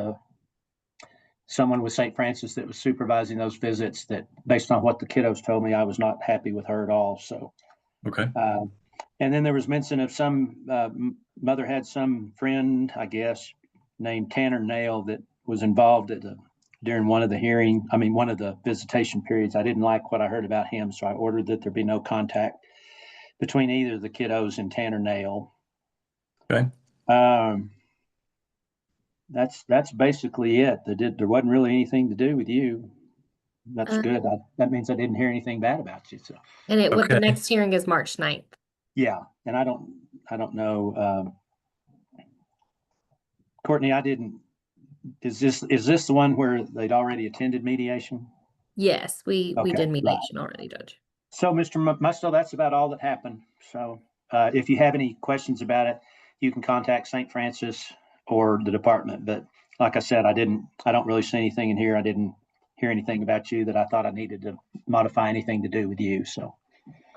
someone with St. Francis that was supervising those visits that, based on what the kiddos told me, I was not happy with her at all. So, okay. And then there was mention of some, mother had some friend, I guess, named Tanner Nail that was involved during one of the visitation periods. I didn't like what I heard about him, so I ordered that there be no contact between either of the kiddos and Tanner Nail. Okay. That's basically it. There wasn't really anything to do with you. That's good. That means I didn't hear anything bad about you. So. And the Okay. next hearing is March 9th. Yeah, and I don't know. Courtney, is this the one where they'd already attended mediation? Yes, we Okay, did right. mediation already, Judge. So, Mr. Musto, that's about all that happened. So, if you have any questions about it, you can contact St. Francis or the department. But like I said, I don't really see anything in here. I didn't hear anything about you that I thought I needed to modify anything to do with you. So.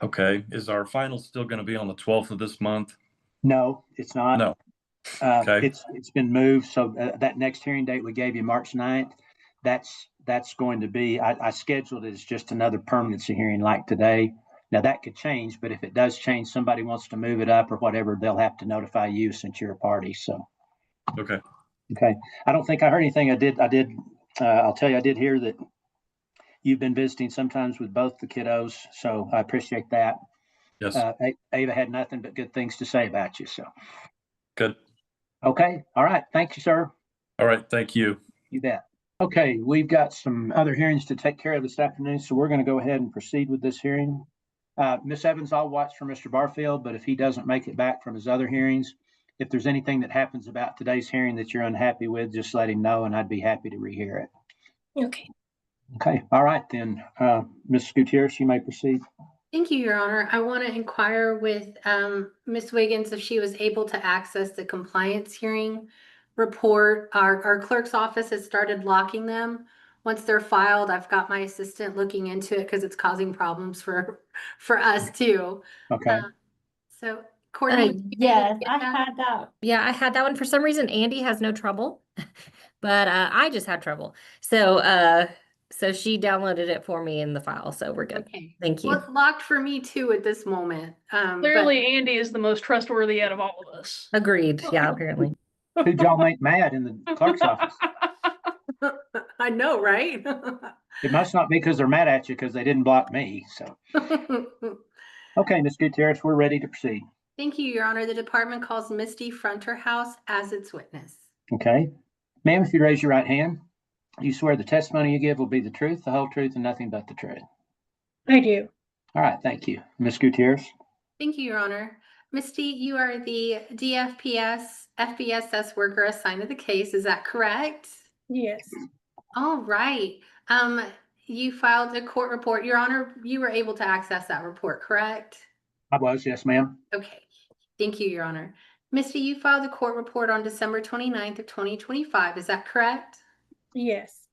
Okay. Is our final still going to be on the 12th of this month? No, it's not. No. Okay. It's been moved. So that next hearing date we gave you, March 9th, that's going to be, I scheduled it as just another permanency hearing like today. Now that could change, but if it does change, somebody wants to move it up or whatever, they'll have to notify you since you're a party. So. Okay. Okay. I don't think I heard anything. I'll tell you, I did hear that you've been visiting sometimes with both the kiddos. So I appreciate that. Yes. Ava had nothing but good things to say about you. So. Good. Okay. All right. Thank you, sir. All right. Thank you. You bet. Okay, we've got some other hearings to take care of this afternoon, so we're going to go ahead and proceed with this hearing. Ms. Evans, I'll watch for Mr. Barfield, but if he doesn't make it back from his other hearings, if there's anything that happens about today's hearing that you're unhappy with, just let him know and I'd be happy to rehear it. Okay. Okay. All right, then. Ms. Gutierrez, you may proceed. Thank you, Your Honor. I want to inquire with Ms. Wiggins if she was able to access the compliance hearing report. Our clerk's office has started locking them. Once they're filed, I've got my assistant looking into it because it's causing problems for us too. Okay. So Courtney, would you be able to Yes, get I that? had that. Yeah, I had that one. For some reason, Andy has no trouble, but I just had trouble. So she downloaded it for me in the file, so we're good. Okay. Thank you. Well, it's locked for me too at this moment. Clearly, Andy is the most trustworthy out of all of us. Agreed. Yeah, apparently. Who'd y'all make mad in the clerk's office? I know, right? It must not be because they're mad at you because they didn't block me. So. Okay, Ms. Gutierrez, we're ready to proceed. Thank you, Your Honor. The department calls Misty Fronterhouse as its witness. Okay. Ma'am, if you raise your right hand, do you swear the testimony you give will be the truth, the whole truth, and nothing but the truth? I do. All right, thank you. Ms. Gutierrez? Thank you, Your Honor. Misty, you are the FBSS worker assigned to the case. Is that correct? Yes. All right. You filed a court report. Your Honor, you were able to access that report, correct? I was, yes, ma'am. Okay. Thank you, Your Honor. Misty, you filed a court report on December 29th of 2025. Is that correct? Yes.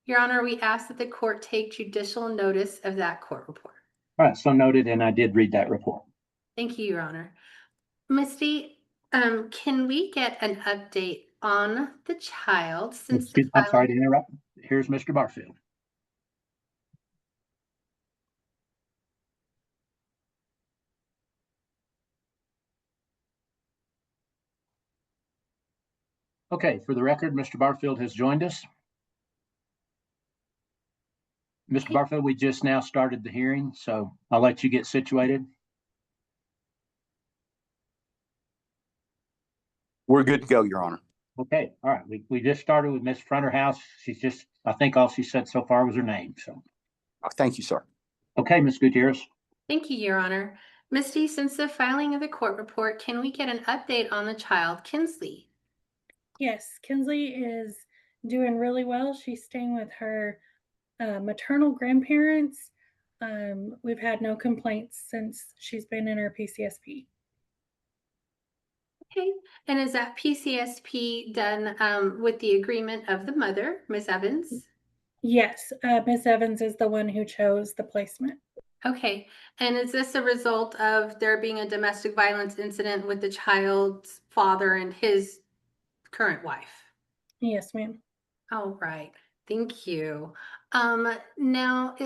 Your Honor, we ask that the court take judicial notice of that court report. All right, so noted, and I did read that report. Thank you, Your Honor. Misty, can we get an update on the child since the I'm sorry to interrupt. Here's Mr. Barfield. Okay, for the record, Mr. Barfield has joined us. Mr. Barfield, we just now started the hearing, so I'll let you get situated. We're good to go, Your Honor. Okay, all right. We just started with Ms. Fronterhouse. I think all she said so far was her name, so. Thank you, sir. Okay, Ms. Gutierrez. Thank you, Your Honor. Misty, since the filing of the court report, can we get an update on the child, Kinsley? Yes, Kinsley is doing really well. She's staying with her maternal grandparents. We've had no complaints since she's been in her PCSP. Okay, and is that PCSP done with the agreement of the mother, Ms. Evans? Yes, Ms. Evans is the one who chose the placement. Okay, and is this a result of there being a domestic violence incident with the child's father and his current wife? Yes, ma'am. All right, thank you. Now,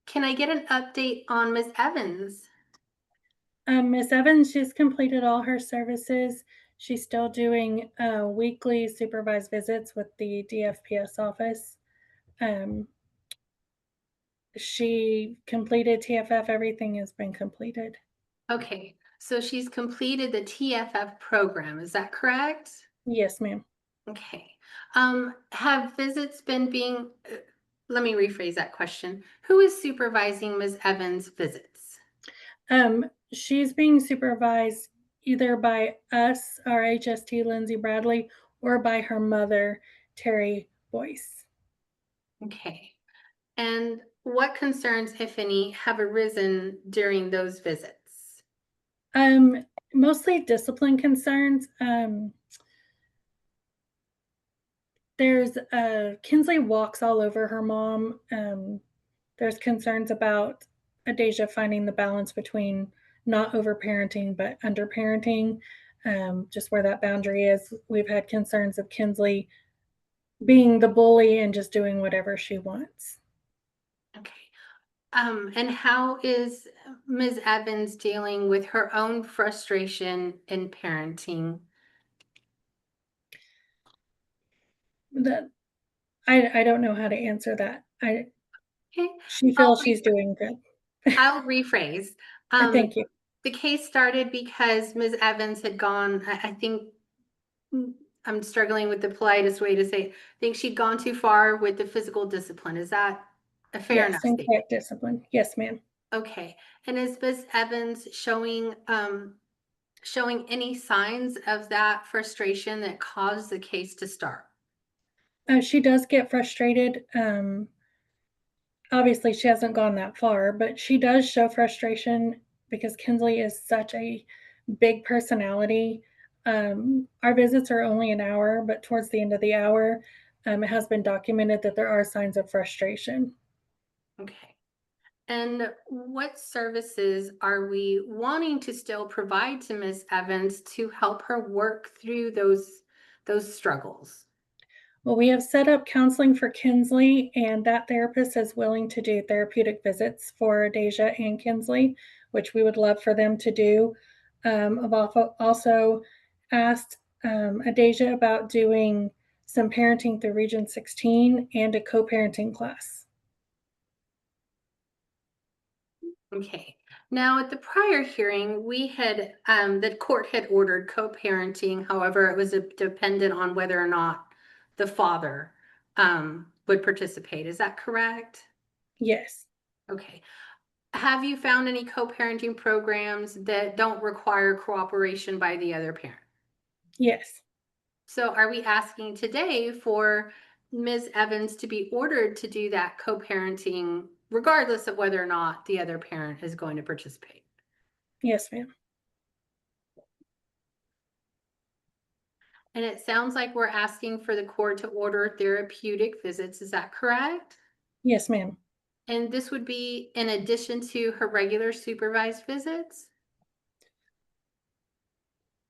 can I get an update on Ms. Evans? Ms. Evans, she's completed all her services. She's still doing weekly supervised visits with the DFPS office. She completed TFF. Everything has been completed. Okay, so she's completed the TFF program, is that correct? Yes, ma'am. Okay. Have visits been being, let me rephrase that question. Who is supervising Ms. Evans' visits? She's being supervised either by us, our HST Lindsay Bradley, or by her mother, Terry Boyce. Okay. And what concerns, if any, have arisen during those visits? Mostly discipline concerns. There's Kinsley walks all over her mom. There's concerns about Adasia finding the balance between not overparenting but underparenting, just where that boundary is. We've had concerns of Kinsley being the bully and just doing whatever she wants. Okay. And how is Ms. Evans dealing with her own frustration in parenting? That I don't know how to answer that. Okay. She feels she's doing good. I'll rephrase. Thank you. The case started because Ms. Evans had gone, I think, I'm struggling with the politest way to say it. I think she'd gone too far with the physical discipline. Is that a fair Yes, enough statement? incorrect discipline. Yes, ma'am. Okay. And is Ms. Evans showing any signs of that frustration that caused the case to start? She does get frustrated. Obviously, she hasn't gone that far, but she does show frustration because Kinsley is such a big personality. Our visits are only an hour, but towards the end of the hour, it has been documented that there are signs of frustration. Okay. And what services are we wanting to still provide to Ms. Evans to help her work through those struggles? Well, we have set up counseling for Kinsley, and that therapist is willing to do therapeutic visits for Deja and Kinsley, which we would love for them to do. I've also asked Deja about doing some parenting through Region 16 and a co-parenting class. Okay. Now, at the prior hearing, we had, the court had ordered co-parenting. However, it was dependent on whether or not the father would participate. Is that correct? Yes. Okay. Have you found any co-parenting programs that don't require cooperation by the other parent? Yes. So are we asking today for Ms. Evans to be ordered to do that co-parenting regardless of whether or not the other parent is going to participate? Yes, ma'am. And it sounds like we're asking for the court to order therapeutic visits. Is that correct? Yes, ma'am. And this would be in addition to her regular supervised visits?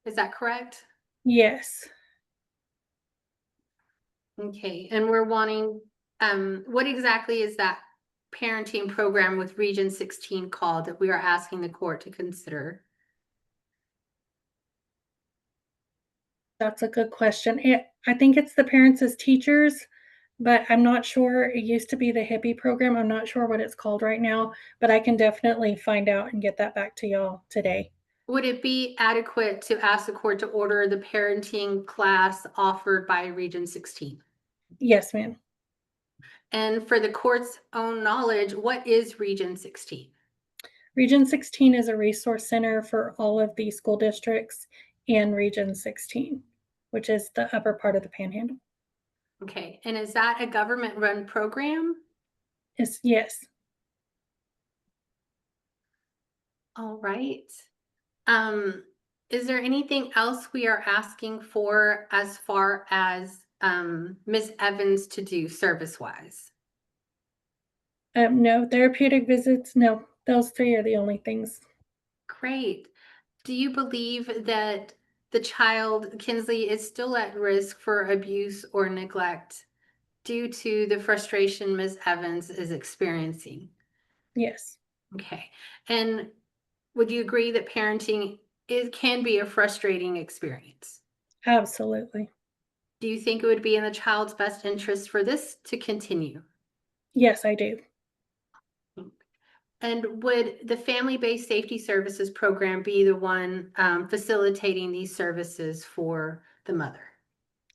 Is that correct? Yes. Okay, and we're wanting, what exactly is that parenting program with Region 16 called that we are asking the court to consider? That's a good question. I think it's the parents as teachers, but I'm not sure. It used to be the hippie program. I'm not sure what it's called right now, but I can definitely find out and get that back to y'all today. Would it be adequate to ask the court to order the parenting class offered by Region 16? Yes, ma'am. And for the court's own knowledge, what is Region 16? Region 16 is a resource center for all of the school districts in Region 16, which is the upper part of the Panhandle. Okay, and is that a government-run program? Yes. All right. Is there anything else we are asking for as far as Ms. Evans to do service-wise? No therapeutic visits. No, those three are the only things. Great. Do you believe that the child, Kinsley, is still at risk for abuse or neglect due to the frustration Ms. Evans is experiencing? Yes. Okay. And would you agree that parenting can be a frustrating experience? Absolutely. Do you think it would be in the child's best interest for this to continue? Yes, I do. And would the Family-Based Safety Services program be the one facilitating these services for the mother?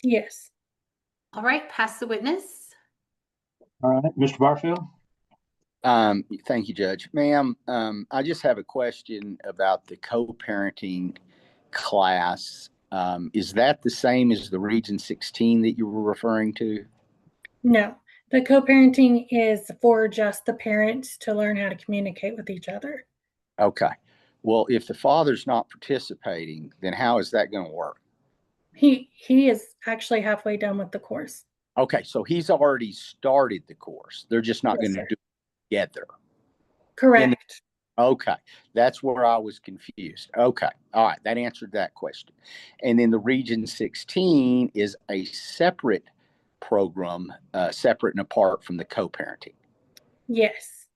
Yes. All right, pass the witness. All right, Mr. Barfield? Thank you, Judge. Ma'am, I just have a question about the co-parenting class. Is that the same as the Region 16 that you were referring to? No. The co-parenting is for just the parents to learn how to communicate with each other. Okay. Well, if the father's not participating, then how is that going to work? He is actually halfway done with the course. Okay, so he's already started the course. They're just not Yes, going to sir. do it together. Correct. Okay, that's where I was confused. Okay, all right, that answered that question. And then the Region 16 is a separate program, separate and apart from the co-parenting. Yes.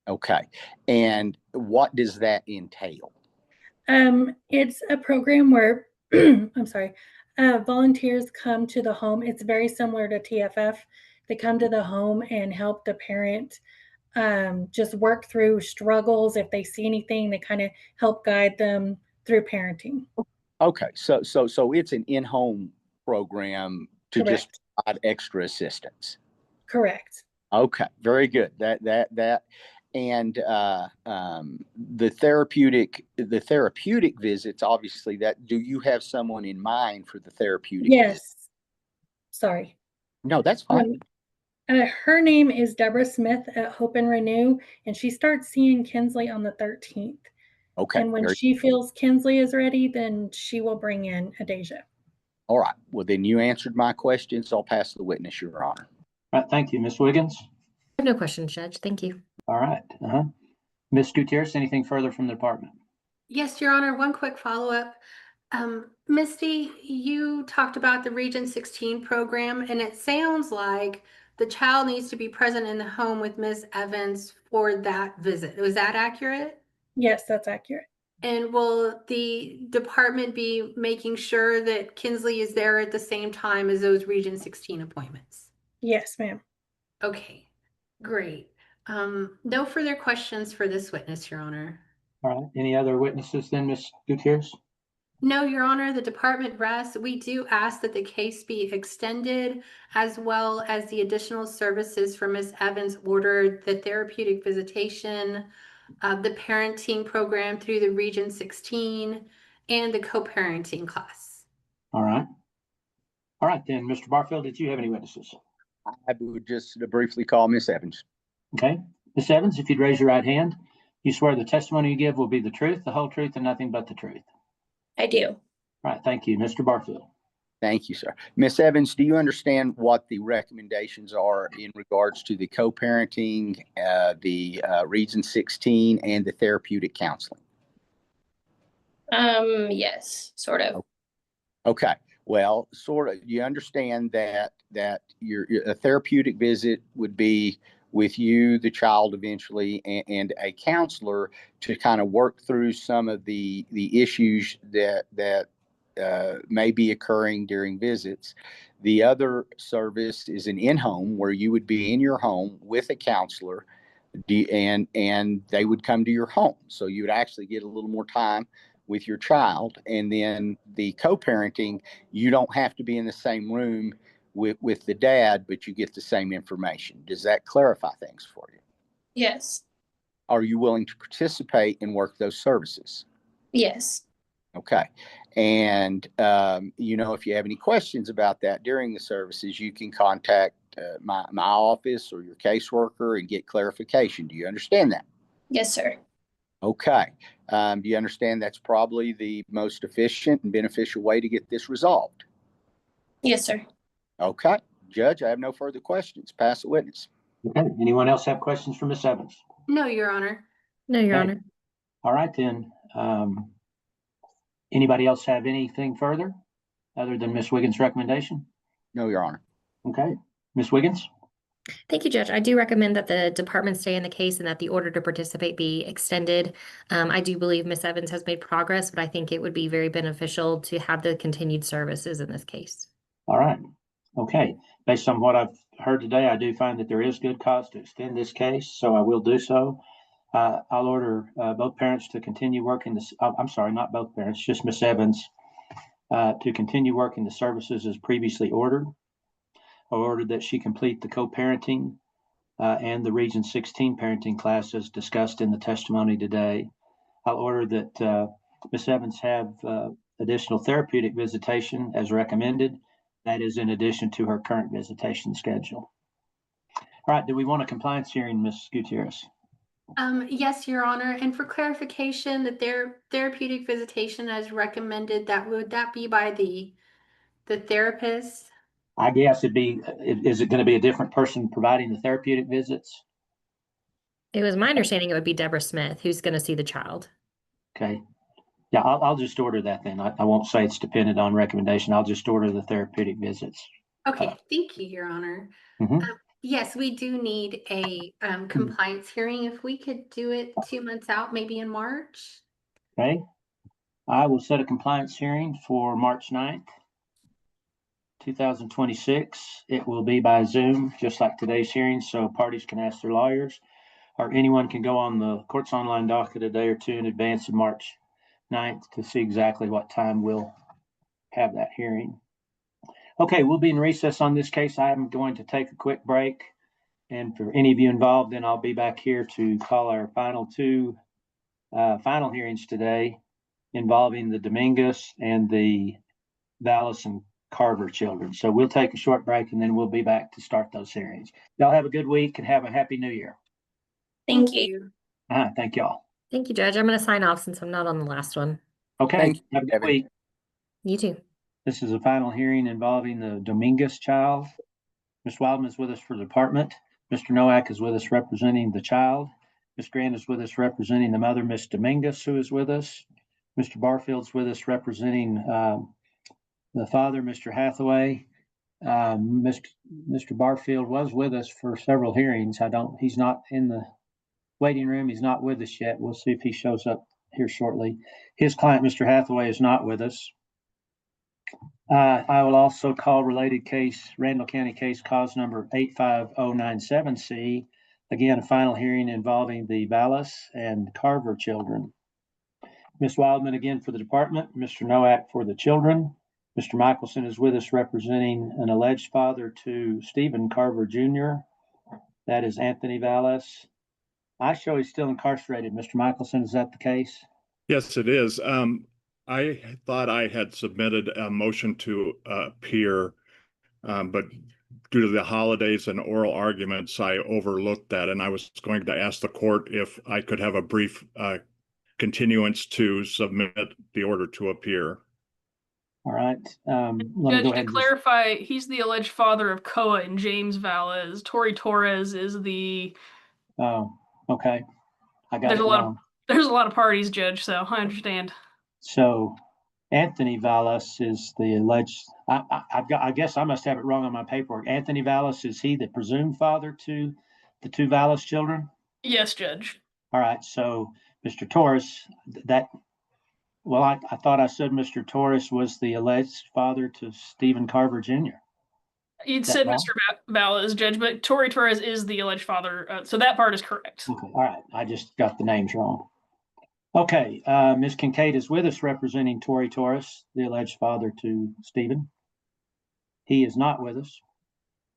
Okay, and what does that entail? It's a program where I'm sorry, volunteers come to the home. It's very similar to TFF. They come to the home and help the parent just work through struggles. If they see anything, they kind of help guide them through parenting. Okay, so it's an in-home program to just Correct. provide extra assistance. Correct. Okay, very good. And the therapeutic visits, obviously, that do you have someone in mind for the therapeutic visit? Yes. Sorry. No, that's fine. Her name is Deborah Smith at Hope and Renew, and she starts seeing Kinsley on the 13th. Okay. And when she feels Kinsley is ready, then she will bring in Adasia. All right. Well, then you answered my question, so I'll pass the witness, Your Honor. All right, thank you. Ms. Wiggins? I have no questions, Judge. Thank you. All right. Ms. Gutierrez, anything further from the department? Yes, Your Honor, one quick follow-up. Misty, you talked about the Region 16 program, and it sounds like the child needs to be present in the home with Ms. Evans for that visit. Was that accurate? Yes, that's accurate. And will the department be making sure that Kinsley is there at the same time as those Region 16 appointments? Yes, ma'am. Okay, great. No further questions for this witness, Your Honor. All right. Any other witnesses then, Ms. Gutierrez? No, Your Honor, the department rests. We do ask that the case be extended, as well as the additional services for Ms. Evans ordered, the therapeutic visitation, the parenting program through the Region 16, and the co-parenting class. All right. All right, then, Mr. Barfield, did you have any witnesses? I would just briefly call Miss Evans. Okay. Ms. Evans, if you'd raise your right hand, you swear the testimony you give will be the truth, the whole truth, and nothing but the truth. I do. All right, thank you. Mr. Barfield. Thank you, sir. Miss Evans, do you understand what the recommendations are in regards to the co-parenting, the Region 16, and the therapeutic counseling? Yes, sort of. Okay. Well, sort of. You understand that your a therapeutic visit would be with you, the child, eventually, and a counselor to kind of work through some of the issues that may be occurring during visits. The other service is an in-home where you would be in your home with a counselor, and they would come to your home. So you would actually get a little more time with your child. And then the co-parenting, you don't have to be in the same room with the dad, but you get the same information. Does that clarify things for you? Yes. Are you willing to participate and work those services? Yes. Okay. And, if you have any questions about that during the services, you can contact my office or your caseworker and get clarification. Do you understand that? Yes, sir. Okay. Do you understand that's probably the most efficient and beneficial way to get this resolved? Yes, sir. Okay. Judge, I have no further questions. Pass the witness. Okay. Anyone else have questions for Ms. Evans? No, Your Honor. No, Your Okay. Honor. All right, then. Anybody else have anything further other than Ms. Wiggins' recommendation? No, Your Honor. Okay. Ms. Wiggins? Thank you, Judge. I do recommend that the department stay in the case and that the order to participate be extended. I do believe Ms. Evans has made progress, but I think it would be very beneficial to have the continued services in this case. All right. Okay. Based on what I've heard today, I do find that there is good cause to extend this case, so I will do so. I'll order both parents to continue working this. I'm sorry, not both parents, just Ms. Evans, to continue working the services as previously ordered. I ordered that she complete the co-parenting and the Region 16 parenting classes discussed in the testimony today. I'll order that Ms. Evans have additional therapeutic visitation as recommended. That is in addition to her current visitation schedule. All right, do we want a compliance hearing, Ms. Gutierrez? Yes, Your Honor. And for clarification, that their therapeutic visitation as recommended, would that be by the therapist? I guess it'd be, is it going to be a different person providing the therapeutic visits? It was my understanding it would be Deborah Smith who's going to see the child. Okay. Yeah, I'll just order that then. I won't say it's dependent on recommendation. I'll just order the therapeutic visits. Okay, thank you, Your Honor. Mhm. Yes, we do need a compliance hearing. If we could do it 2 months out, maybe in March. Okay. I will set a compliance hearing for March 9th, 2026. It will be by Zoom, just like today's hearing, so parties can ask their lawyers, or anyone can go on the court's online docket a day or two in advance of March 9th to see exactly what time we'll have that hearing. Okay, we'll be in recess on this case. I am going to take a quick break. And for any of you involved, then I'll be back here to call our final two final hearings today involving the Dominguez and the Vallis and Carver children. So we'll take a short break and then we'll be back to start those hearings. Y'all have a good week and have a happy new year. Thank you. Thank y'all. Thank you, Judge. I'm going to sign off since I'm not on the last one. Okay, Thank you, have a good Kevin. week. You too. This is a final hearing involving the Dominguez child. Ms. Wildman is with us for the department. Mr. Nowak is with us representing the child. Ms. Grant is with us representing the mother, Ms. Dominguez, who is with us. Mr. Barfield's with us representing the father, Mr. Hathaway. Mr. Barfield was with us for several hearings. He's not in the waiting room. He's not with us yet. We'll see if he shows up here shortly. His client, Mr. Hathaway, is not with us. I will also call related case, Randall County case cause number 85097C. Again, a final hearing involving the Vallis and Carver children. Ms. Wildman again for the department, Mr. Nowak for the children. Mr. Michelson is with us representing an alleged father to Stephen Carver Jr. That is Anthony Vallis. I show he's still incarcerated. Mr. Michelson, is that the case? Yes, it is. I thought I had submitted a motion to appear, but due to the holidays and oral arguments, I overlooked that. And I was going to ask the court if I could have a brief continuance to submit the order to appear. All right. Let me Judge, go to ahead. clarify, he's the alleged father of Koa and James Valles. Tori Torres is the. Oh, okay. I got There's it a lot wrong. there's a lot of parties, Judge, so I understand. So Anthony Vallis is the alleged, I guess I must have it wrong on my paperwork. Anthony Vallis, is he the presumed father to the two Vallis children? Yes, Judge. All right, so Mr. Torres, I thought I said Mr. Torres was the alleged father to Stephen Carver Jr. You'd Is that said wrong? Mr. Valles, Judge, but Tori Torres is the alleged father, so that part is correct. Okay, all right, I just got the names wrong. Okay, Ms. Kincaid is with us representing Tori Torres, the alleged father to Stephen. He is not with us.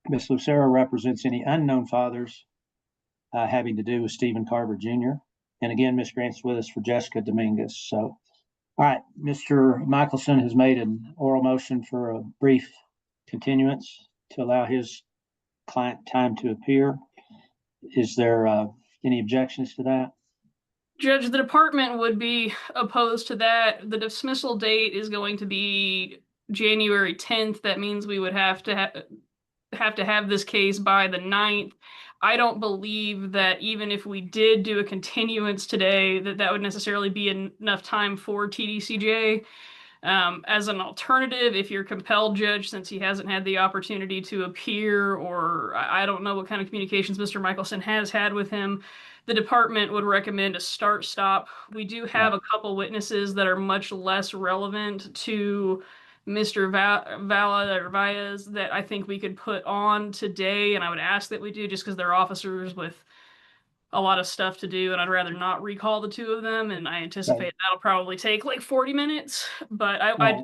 Ms. Lucero represents any unknown fathers having to do with Stephen Carver Jr. And again, Ms. Grant's with us for Jessica Dominguez. So, all right, Mr. Michelson has made an oral motion for a brief continuance to allow his client time to appear. Is there any objections to that? Judge, the department would be opposed to that. The dismissal date is going to be January 10th. That means we would have to have this case by the 9th. I don't believe that even if we did do a continuance today, that would necessarily be enough time for TDCJ. As an alternative, if you're compelled, Judge, since he hasn't had the opportunity to appear, or I don't know what kind of communications Mr. Michelson has had with him, the department would recommend a start-stop. We do have a couple witnesses that are much less relevant to Mr. Vala or Valles that I think we could put on today, and I would ask that we do just because they're officers with a lot of stuff to do, and I'd rather not recall the two of them, and I anticipate that'll probably take like 40 minutes, but I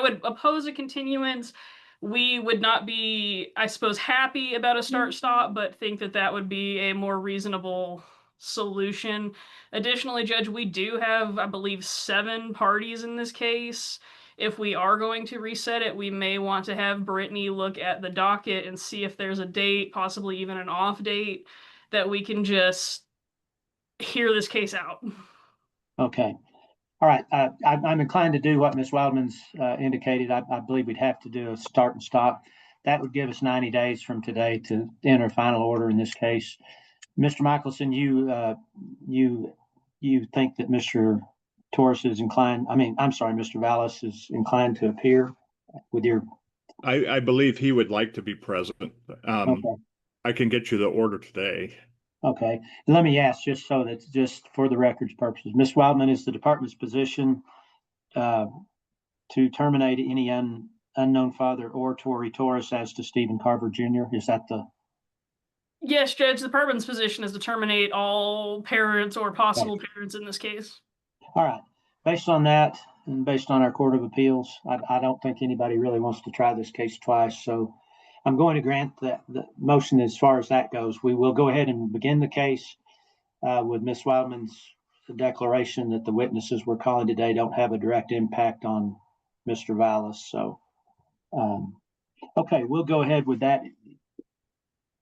would oppose a continuance. We would not be, I suppose, happy about a start-stop, but think that that would be a more reasonable solution. Additionally, Judge, we do have, I believe, 7 parties in this case. If we are going to reset it, we may want to have Brittany look at the docket and see if there's a date, possibly even an off date, that we can just hear this case out. Okay. All right. I'm inclined to do what Ms. Wildman's indicated. I believe we'd have to do a start and stop. That would give us 90 days from today to enter final order in this case. Mr. Michelson, you think that Mr. Torres is inclined, Mr. Valles is inclined to appear with your... I believe he would like to be present. Okay. I can get you the order today. Okay. Let me ask, just so that, just for the record's purposes, Ms. Wildman, is the department's position to terminate any unknown father or Tory Torres as to Stephen Carver Jr.? Is that the... Yes, Judge, the department's position is to terminate all parents or possible parents in this case. All right. Based on that, and based on our Court of Appeals, I don't think anybody really wants to try this case twice. So I'm going to grant the motion as far as that goes. We will go ahead and begin the case with Ms. Wildman's declaration that the witnesses we're calling today don't have a direct impact on Mr. Valles. So, okay, we'll go ahead with that.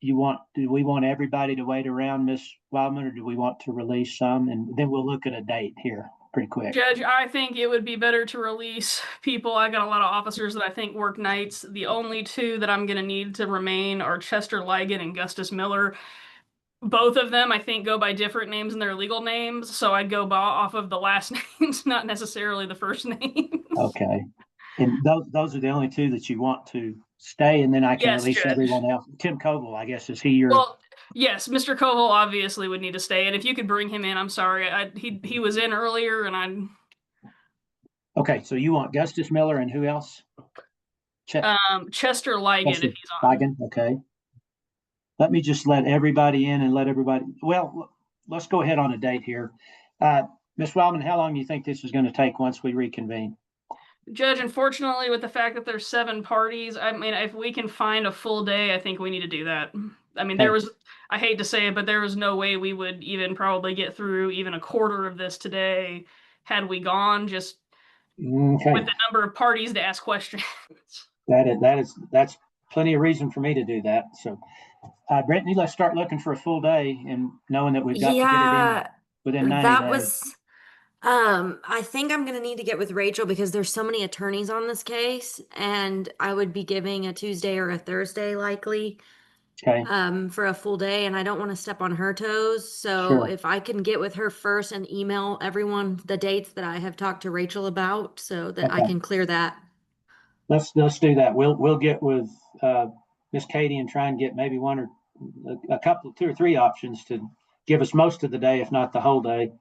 Do we want everybody to wait around, Ms. Wildman, or do we want to release some? And then we'll look at a date here pretty quick. Judge, I think it would be better to release people. I got a lot of officers that I think work nights. The only 2 that I'm going to need to remain are Chester Ligon and Gustus Miller. Both of them, I think, go by different names in their legal names, so I'd go off of the last names, not necessarily the first names. Okay. And those are the only 2 that you want to stay, and then I can release Judge. Everyone else. Tim Koval, I guess, is he your... Well, yes, Mr. Koval obviously would need to stay, and if you could bring him in, I'm sorry. He was in earlier, and Okay, so you want Gustus Miller and who else? Chester Ligon, if he's on. Ligon, okay. Let me just let everybody in and let everybody... Well, let's go ahead on a date here. Ms. Wildman, how long do you think this is going to take once we reconvene? Judge, unfortunately, with the fact that there's 7 parties, I mean, if we can find a full day, I think we need to do that. I mean, I hate to say it, but there was no way we would even probably get through even a quarter of this today had we gone just with the number of parties to ask questions. That's plenty of reason for me to do that. So, Brittany, let's start looking for a full day and knowing that we've got to get it in within 90 days. I think I'm gonna need to get with Rachel because there's so many attorneys on this case, and I would be giving a Tuesday or a Thursday likely for a full day, and I don't want to step on her toes. So if I can get with her first and email everyone the dates that I have talked to Rachel about so that I can clear that. Let's do that. We'll get with Miss Katie and try and get maybe 1 or a couple, 2 or 3 options to give us most of the day, if not the whole day.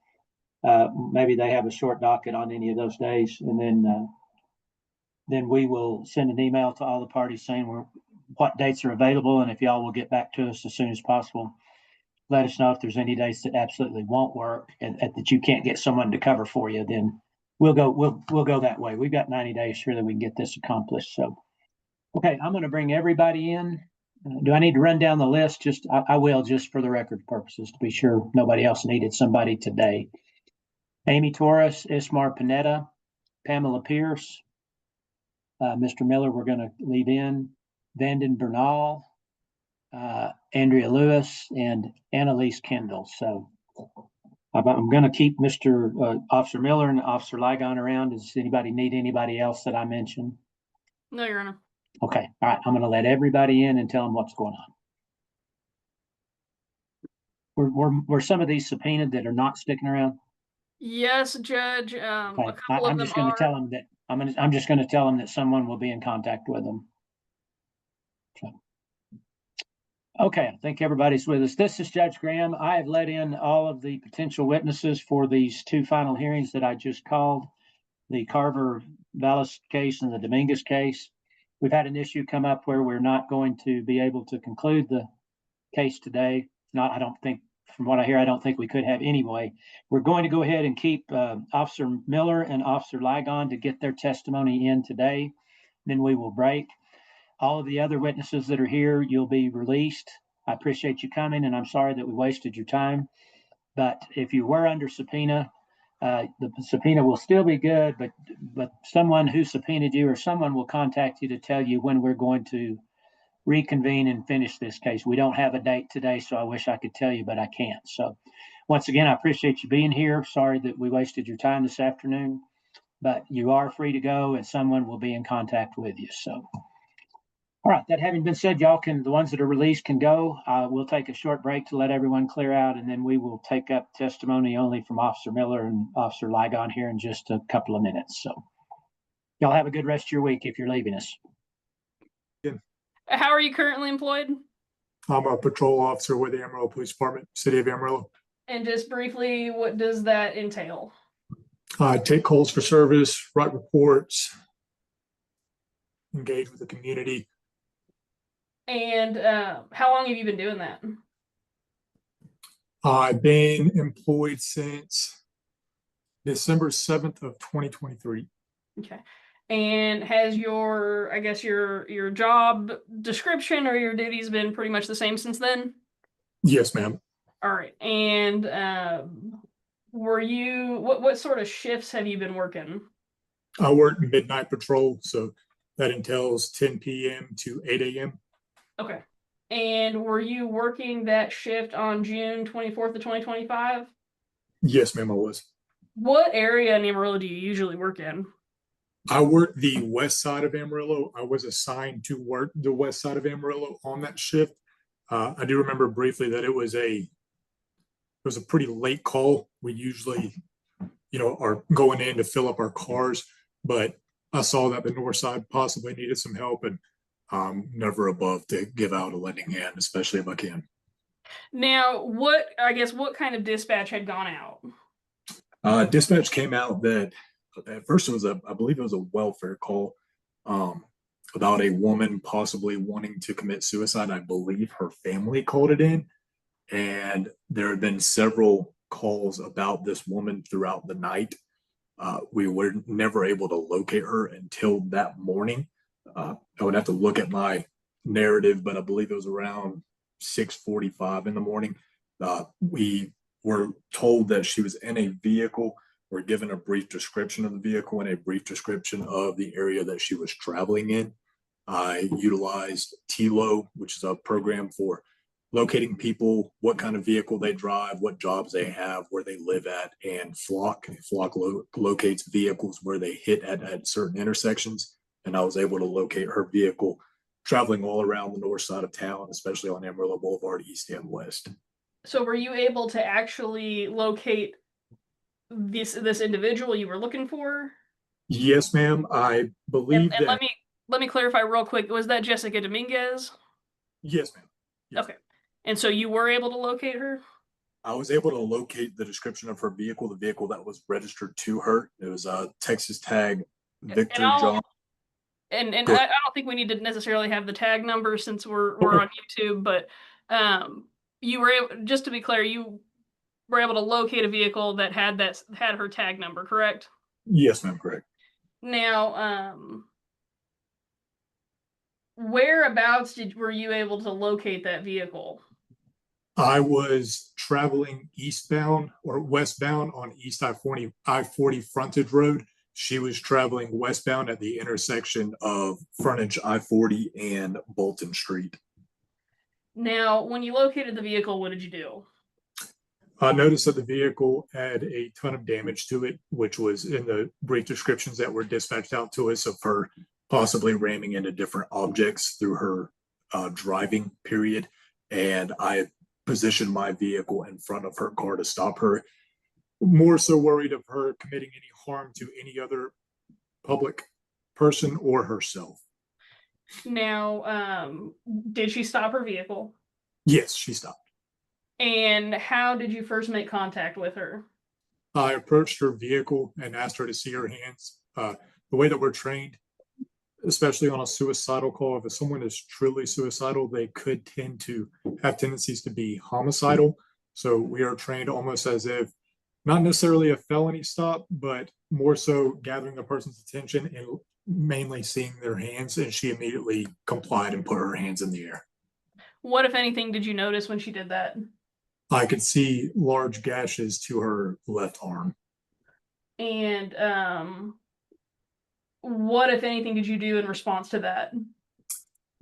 Maybe they have a short docket on any of those days, and then we will send an email to all the parties saying what dates are available, and if y'all will get back to us as soon as possible. Let us know if there's any dates that absolutely won't work and that you can't get someone to cover for you. Then we'll go that way. We've got 90 days sure that we can get this accomplished. So, okay, I'm going to bring everybody in. Do I need to run down the list? I will, just for the record purposes, to be sure nobody else needed somebody today. Amy Torres, Ismar Panetta, Pamela Pierce, Mr. Miller, we're going to leave in, Vanden Bernal, Andrea Lewis, and Annalise Kendall. So I'm going to keep Mr. Officer Miller and Officer Ligon around. Does anybody need anybody else that I mentioned? No, Your Honor. Okay. All right. I'm going to let everybody in and tell them what's going on. Were some of these subpoenaed that are not sticking around? Yes, Judge. A couple I'm of just them going to are. tell them that I'm just gonna tell them that someone will be in contact with them. Okay, I think everybody's with us. This is Judge Graham. I have let in all of the potential witnesses for these two final hearings that I just called, the Carver Vallis case and the Dominguez case. We've had an issue come up where we're not going to be able to conclude the case today. I don't think, from what I hear, I don't think we could have anyway. We're going to go ahead and keep Officer Miller and Officer Ligon to get their testimony in today. Then we will break. All of the other witnesses that are here, you'll be released. I appreciate you coming, and I'm sorry that we wasted your time. But if you were under subpoena, the subpoena will still be good, but someone who subpoenaed you or someone will contact you to tell you when we're going to reconvene and finish this case. We don't have a date today, so I wish I could tell you, but I can't. So once again, I appreciate you being here. Sorry that we wasted your time this afternoon, but you are free to go and someone will be in contact with you. So, all right, that having been said, y'all can, the ones that are released can go. We'll take a short break to let everyone clear out, and then we will take up testimony only from Officer Miller and Officer Ligon here in just a couple of minutes. So y'all have a good rest of your week if you're leaving us. How are you currently employed? I'm a patrol officer with the Amarillo Police Department, City of Amarillo. And just briefly, what does that entail? I take calls for service, write reports, engage with the community. And how long have you been doing that? I've been employed since December 7th of 2023. Okay. And has your, I guess your job description or your duties been pretty much the same since then? Yes, ma'am. All right. And were you, what sort of shifts have you been working? I work midnight patrol, so that entails 10 p.m. to 8 a.m. Okay. And were you working that shift on June 24th of 2025? Yes, ma'am, I was. What area in Amarillo do you usually work in? I work the west side of Amarillo. I was assigned to work the west side of Amarillo on that shift. I do remember briefly that it was a pretty late call. We usually, are going in to fill up our cars, but I saw that the north side possibly needed some help, and never above to give out a lending hand, especially if I can. Now, what kind of dispatch had gone out? Dispatch came out that at first I believe it was a welfare call about a woman possibly wanting to commit suicide. I believe her family called it in, and there have been several calls about this woman throughout the night. We were never able to locate her until that morning. I would have to look at my narrative, but I believe it was around 6:45 in the morning. We were told that she was in a vehicle. We're given a brief description of the vehicle and a brief description of the area that she was traveling in. I utilized TLO, which is a program for locating people, what kind of vehicle they drive, what jobs they have, where they live at, and Flock. Flock locates vehicles where they hit at certain intersections. And I was able to locate her vehicle traveling all around the north side of town, especially on Amarillo Boulevard, east and west. So were you able to actually locate this individual you were looking for? Yes, ma'am. I believe and that. Let me clarify real quick. Was that Jessica Dominguez? Yes, ma'am. Yes. Okay. And so you were able to locate her? I was able to locate the description of her vehicle, the vehicle that was registered to her. It was a Texas tag Victor John. And I don't think we need to necessarily have the tag number since we're on YouTube, but you were able, just to be clear, you were able to locate a vehicle that had her tag number, correct? Yes, ma'am, correct. Now, whereabouts were you able to locate that vehicle? I was traveling eastbound or westbound on East I-40 frontage road. She was traveling westbound at the intersection of frontage I-40 and Bolton Street. Now, when you located the vehicle, what did you do? I noticed that the vehicle had a ton of damage to it, which was in the brief descriptions that were dispatched out to us of her possibly ramming into different objects through her driving period. And I positioned my vehicle in front of her car to stop her, more so worried of her committing any harm to any other public person or herself. Now, did she stop her vehicle? Yes, she stopped. And how did you first make contact with her? I approached her vehicle and asked her to see her hands. The way that we're trained, especially on a suicidal call, if someone is truly suicidal, they could tend to have tendencies to be homicidal. So we are trained almost as if not necessarily a felony stop, but more so gathering the person's attention and mainly seeing their hands. And she immediately complied and put her hands in the air. What, if anything, did you notice when she did that? I could see large gashes to her left arm. And what, if anything, did you do in response to that?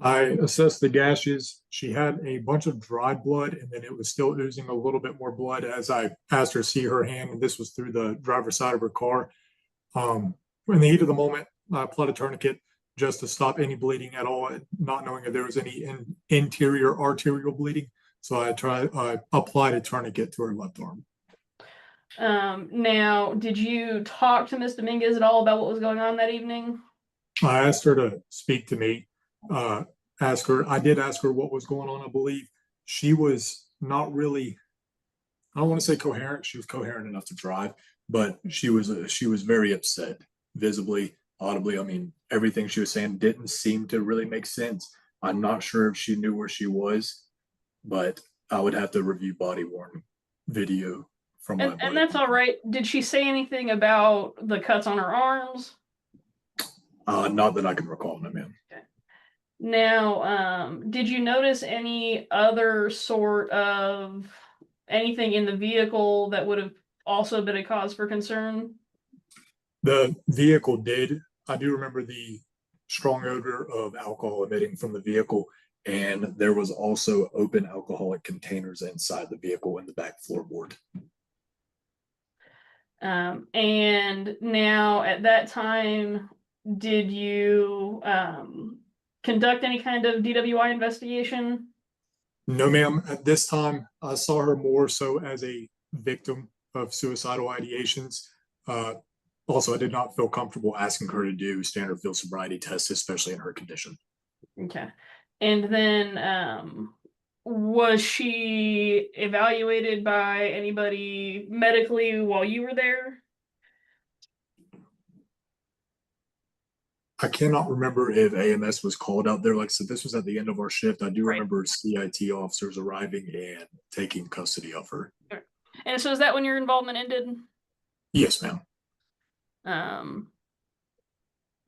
I assessed the gashes. She had a bunch of dried blood, and then it was still oozing a little bit more blood as I asked her to see her hand, and this was through the driver's side of her car. In the heat of the moment, I applied a tourniquet just to stop any bleeding at all, not knowing if there was any interior arterial bleeding. So I applied a tourniquet to her left arm. Now, did you talk to Ms. Dominguez at all about what was going on that evening? I asked her to speak to me. I did ask her what was going on. I believe she was not really, I don't want to say coherent. She was coherent enough to drive, but she was very upset, visibly, audibly. I mean, everything she was saying didn't seem to really make sense. I'm not sure if she knew where she was, but I would have to review body worn video from my and that's all right. Did she say anything about the cuts on her arms? Not that I can recall, no, ma'am. Okay. Now, did you notice any other sort of anything in the vehicle that would have also been a cause for concern? The vehicle did. I do remember the strong odor of alcohol emitting from the vehicle, and there was also open alcoholic containers inside the vehicle in the back floorboard. And now at that time, did you conduct any kind of DWI investigation? No, ma'am. At this time, I saw her more so as a victim of suicidal ideations. Also, I did not feel comfortable asking her to do standard field sobriety tests, especially in her condition. Okay. And then was she evaluated by anybody medically while you were there? I cannot remember if AMS was called out there. Like I said, this was at the end of our shift. I do remember CIT officers arriving and taking custody of her. And so is that when your involvement ended? Yes, ma'am. All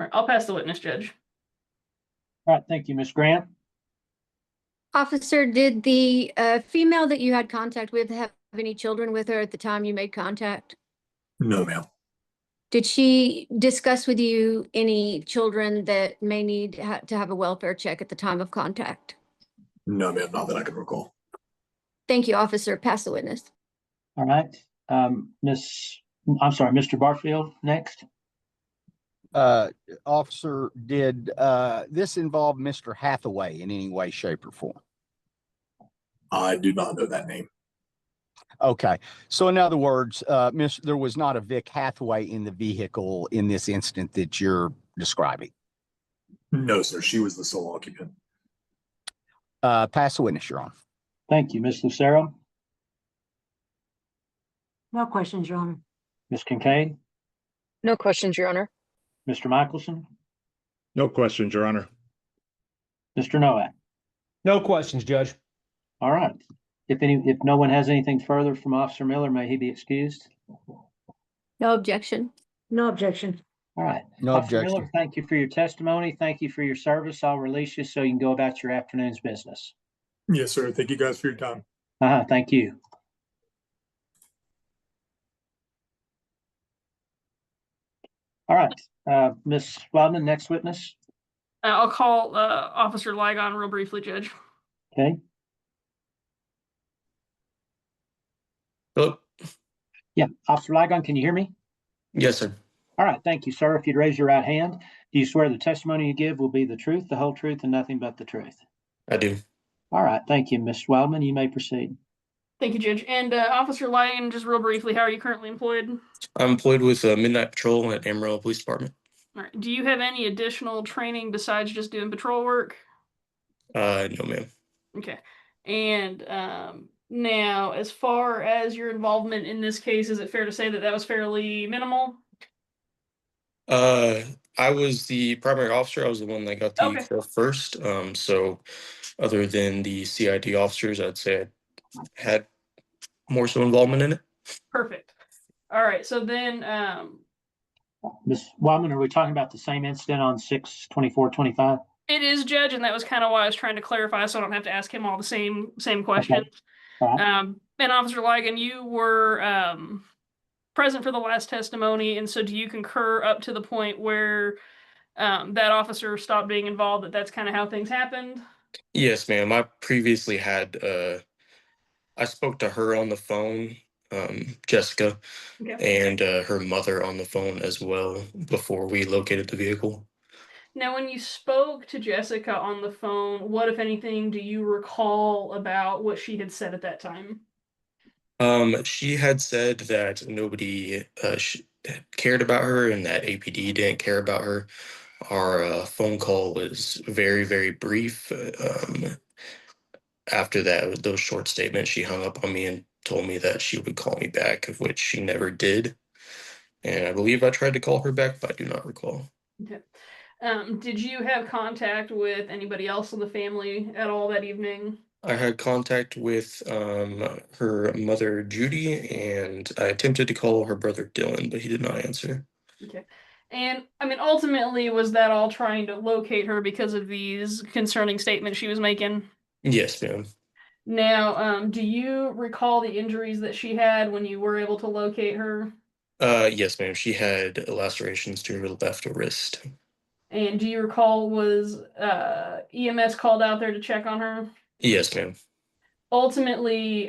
right, I'll pass the witness, Judge. All right, thank you, Ms. Grant. Officer, did the female that you had contact with have any children with her at the time you made contact? No, ma'am. Did she discuss with you any children that may need to have a welfare check at the time of contact? No, ma'am, not that I can recall. Thank you, officer. Pass the witness. All right, Mr. Barfield, next. Officer, did this involve Mr. Hathaway in any way, shape, or form? I do not know that name. Okay. So in other words, there was not a Vic Hathaway in the vehicle in this incident that you're describing? No, sir. She was the sole occupant. Pass the witness, Your Honor. Thank you, Ms. Lucero. No questions, Your Honor. Ms. Kincaid, No questions, Your Honor. Mr. Michelson, No questions, Your Honor. Mr. Nowak. No questions, Judge. All right. If no one has anything further from Officer Miller, may he be excused. No objection. No objection. All right. No Officer objection. Miller, thank you for your testimony. Thank you for your service. I'll release you so you can go about your afternoon's business. Yes, sir. Thank you guys for your time. Thank you. All right. Ms. Wildman, next witness. I'll call Officer Ligon real briefly, Judge. Okay. Hello? Yeah, Officer Ligon, can you hear me? Yes, sir. All right, thank you, sir. If you'd raise your right hand, do you swear the testimony you give will be the truth, the whole truth, and nothing but the truth? I do. All right, thank you, Ms. Wildman. You may proceed. Thank you, Judge. And Officer Ligon, just real briefly, how are you currently employed? I'm employed with Midnight Patrol at Amarillo Police Department. All right. Do you have any additional training besides just doing patrol work? No, ma'am. Okay. And now, as far as your involvement in this case, is it fair to say that that was fairly minimal? I was the primary officer. I was the one that got the Okay. call first. So other than the CID officers, I'd say I had more so involvement in it. Perfect. All right. So then, Ms. Wyman, are we talking about the same incident on 6/24/25? it is, Judge, and that was kind of why I was trying to clarify, so I don't have to ask him all the same questions. All right. And Officer Ligon, you were present for the last testimony, and so do you concur up to the point where that officer stopped being involved, that's kind of how things happened? Yes, ma'am. I previously had I spoke to her on the phone, Jessica, Okay. and her mother on the phone as well before we located the vehicle. Now, when you spoke to Jessica on the phone, what, if anything, do you recall about what she had said at that time? She had said that nobody cared about her and that APD didn't care about her. Our phone call was very, very brief. After that, those short statements, she hung up on me and told me that she would call me back, of which she never did. And I believe I tried to call her back, but I do not recall. Okay. Did you have contact with anybody else in the family at all that evening? I had contact with her mother, Judy, and I attempted to call her brother, Dylan, but he did not answer. Okay. And I mean, ultimately, was that all trying to locate her because of these concerning statements she was making? Yes, ma'am. Now, do you recall the injuries that she had when you were able to locate her? Yes, ma'am. She had lacerations to her left wrist. And do you recall, was EMS called out there to check on her? Yes, ma'am. Ultimately,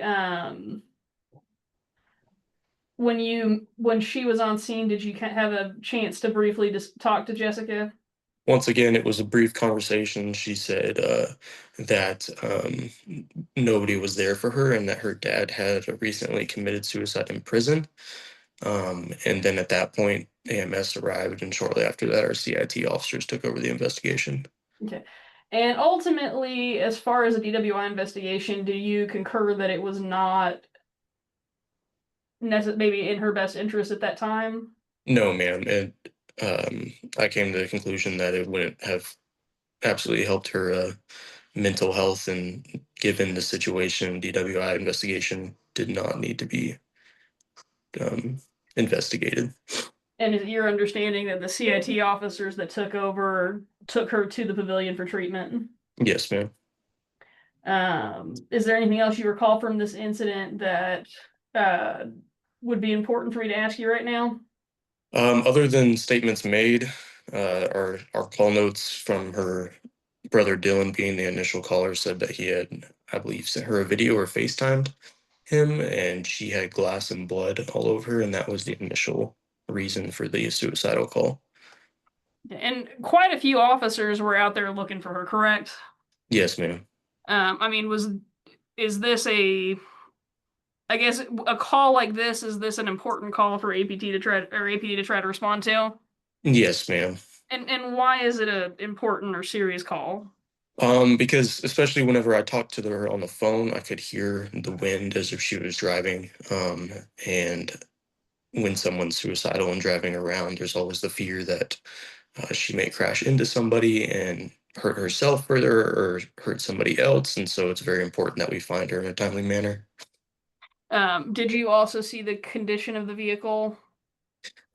when she was on scene, did you have a chance to briefly just talk to Jessica? Once again, it was a brief conversation. She said that nobody was there for her and that her dad had recently committed suicide in prison. And then at that point, AMS arrived, and shortly after that, our CIT officers took over the investigation. Okay. And ultimately, as far as the DWI investigation, do you concur that it was not maybe in her best interest at that time? No, ma'am. I came to the conclusion that it wouldn't have absolutely helped her mental health, and given the situation, DWI investigation did not need to be investigated. And is it your understanding that the CIT officers that took over took her to the pavilion for treatment? Yes, ma'am. Is there anything else you recall from this incident that would be important for me to ask you right now? Other than statements made, our call notes from her brother Dylan, being the initial caller, said that he had, I believe, sent her a video or FaceTimed him, and she had glass and blood all over her, and that was the initial reason for the suicidal call. And quite a few officers were out there looking for her, correct? Yes, ma'am. I mean, is this I guess a call like this, is this an important call for APD to try to respond to? Yes, ma'am. And why is it a important or serious call? Because especially whenever I talked to her on the phone, I could hear the wind as if she was driving. And when someone's suicidal and driving around, there's always the fear that she may crash into somebody and hurt herself further or hurt somebody else. And so it's very important that we find her in a timely manner. Did you also see the condition of the vehicle?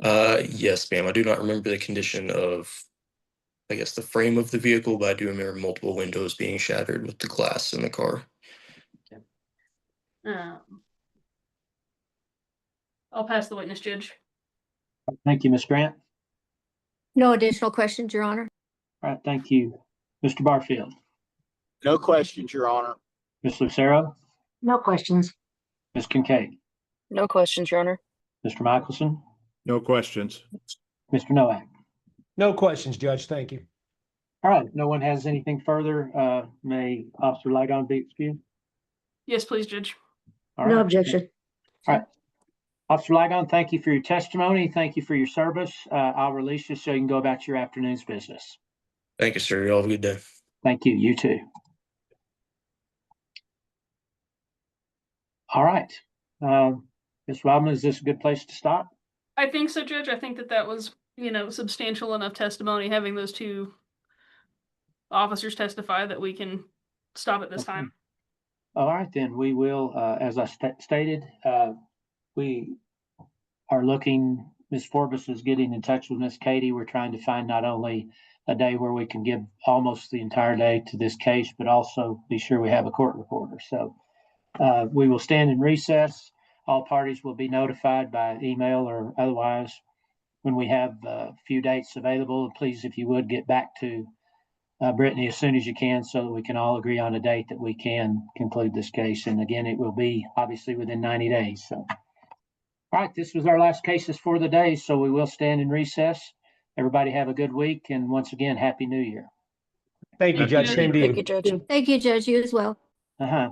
Yes, ma'am. I do not remember the condition of, I guess, the frame of the vehicle, but I do remember multiple windows being shattered with the glass in the car. I'll pass the witness, Judge. Thank you, Ms. Grant. No additional questions, Your Honor. All right, thank you. Mr. Barfield. No questions, Your Honor. Ms. Lucero. No questions. Ms. Kincaid. No questions, Your Honor. Mr. Michelson. No questions. Mr. Nowak. No questions, Judge. Thank you. All right, no one has anything further. May Officer Ligon be excused? Yes, please, Judge. All No right. objection. All right. Officer Ligon, thank you for your testimony. Thank you for your service. I'll release you so you can go about your afternoon's business. Thank you, sir. You all have a good day. Thank you. You too. All right. Ms. Wildman, is this a good place to stop? I think so, Judge. I think that that was, substantial enough testimony, having those two officers testify, that we can stop at this time. All right, then we will, as I stated, we are looking, Ms. Forbes is getting in touch with Ms. Katie. We're trying to find not only a day where we can give almost the entire day to this case, but also be sure we have a court reporter. So we will stand in recess. All parties will be notified by email or otherwise when we have a few dates available. Please, if you would, get back to Brittany as soon as you can so that we can all agree on a date that we can conclude this case. And again, it will be obviously within 90 days. So, all right, this was our last cases for the day, so we will stand in recess. Everybody have a good week. And once again, Happy New Year. Thank you, Judge. Same to you. Thank you, Judge. Thank you, Judge. You as well. Uh-huh.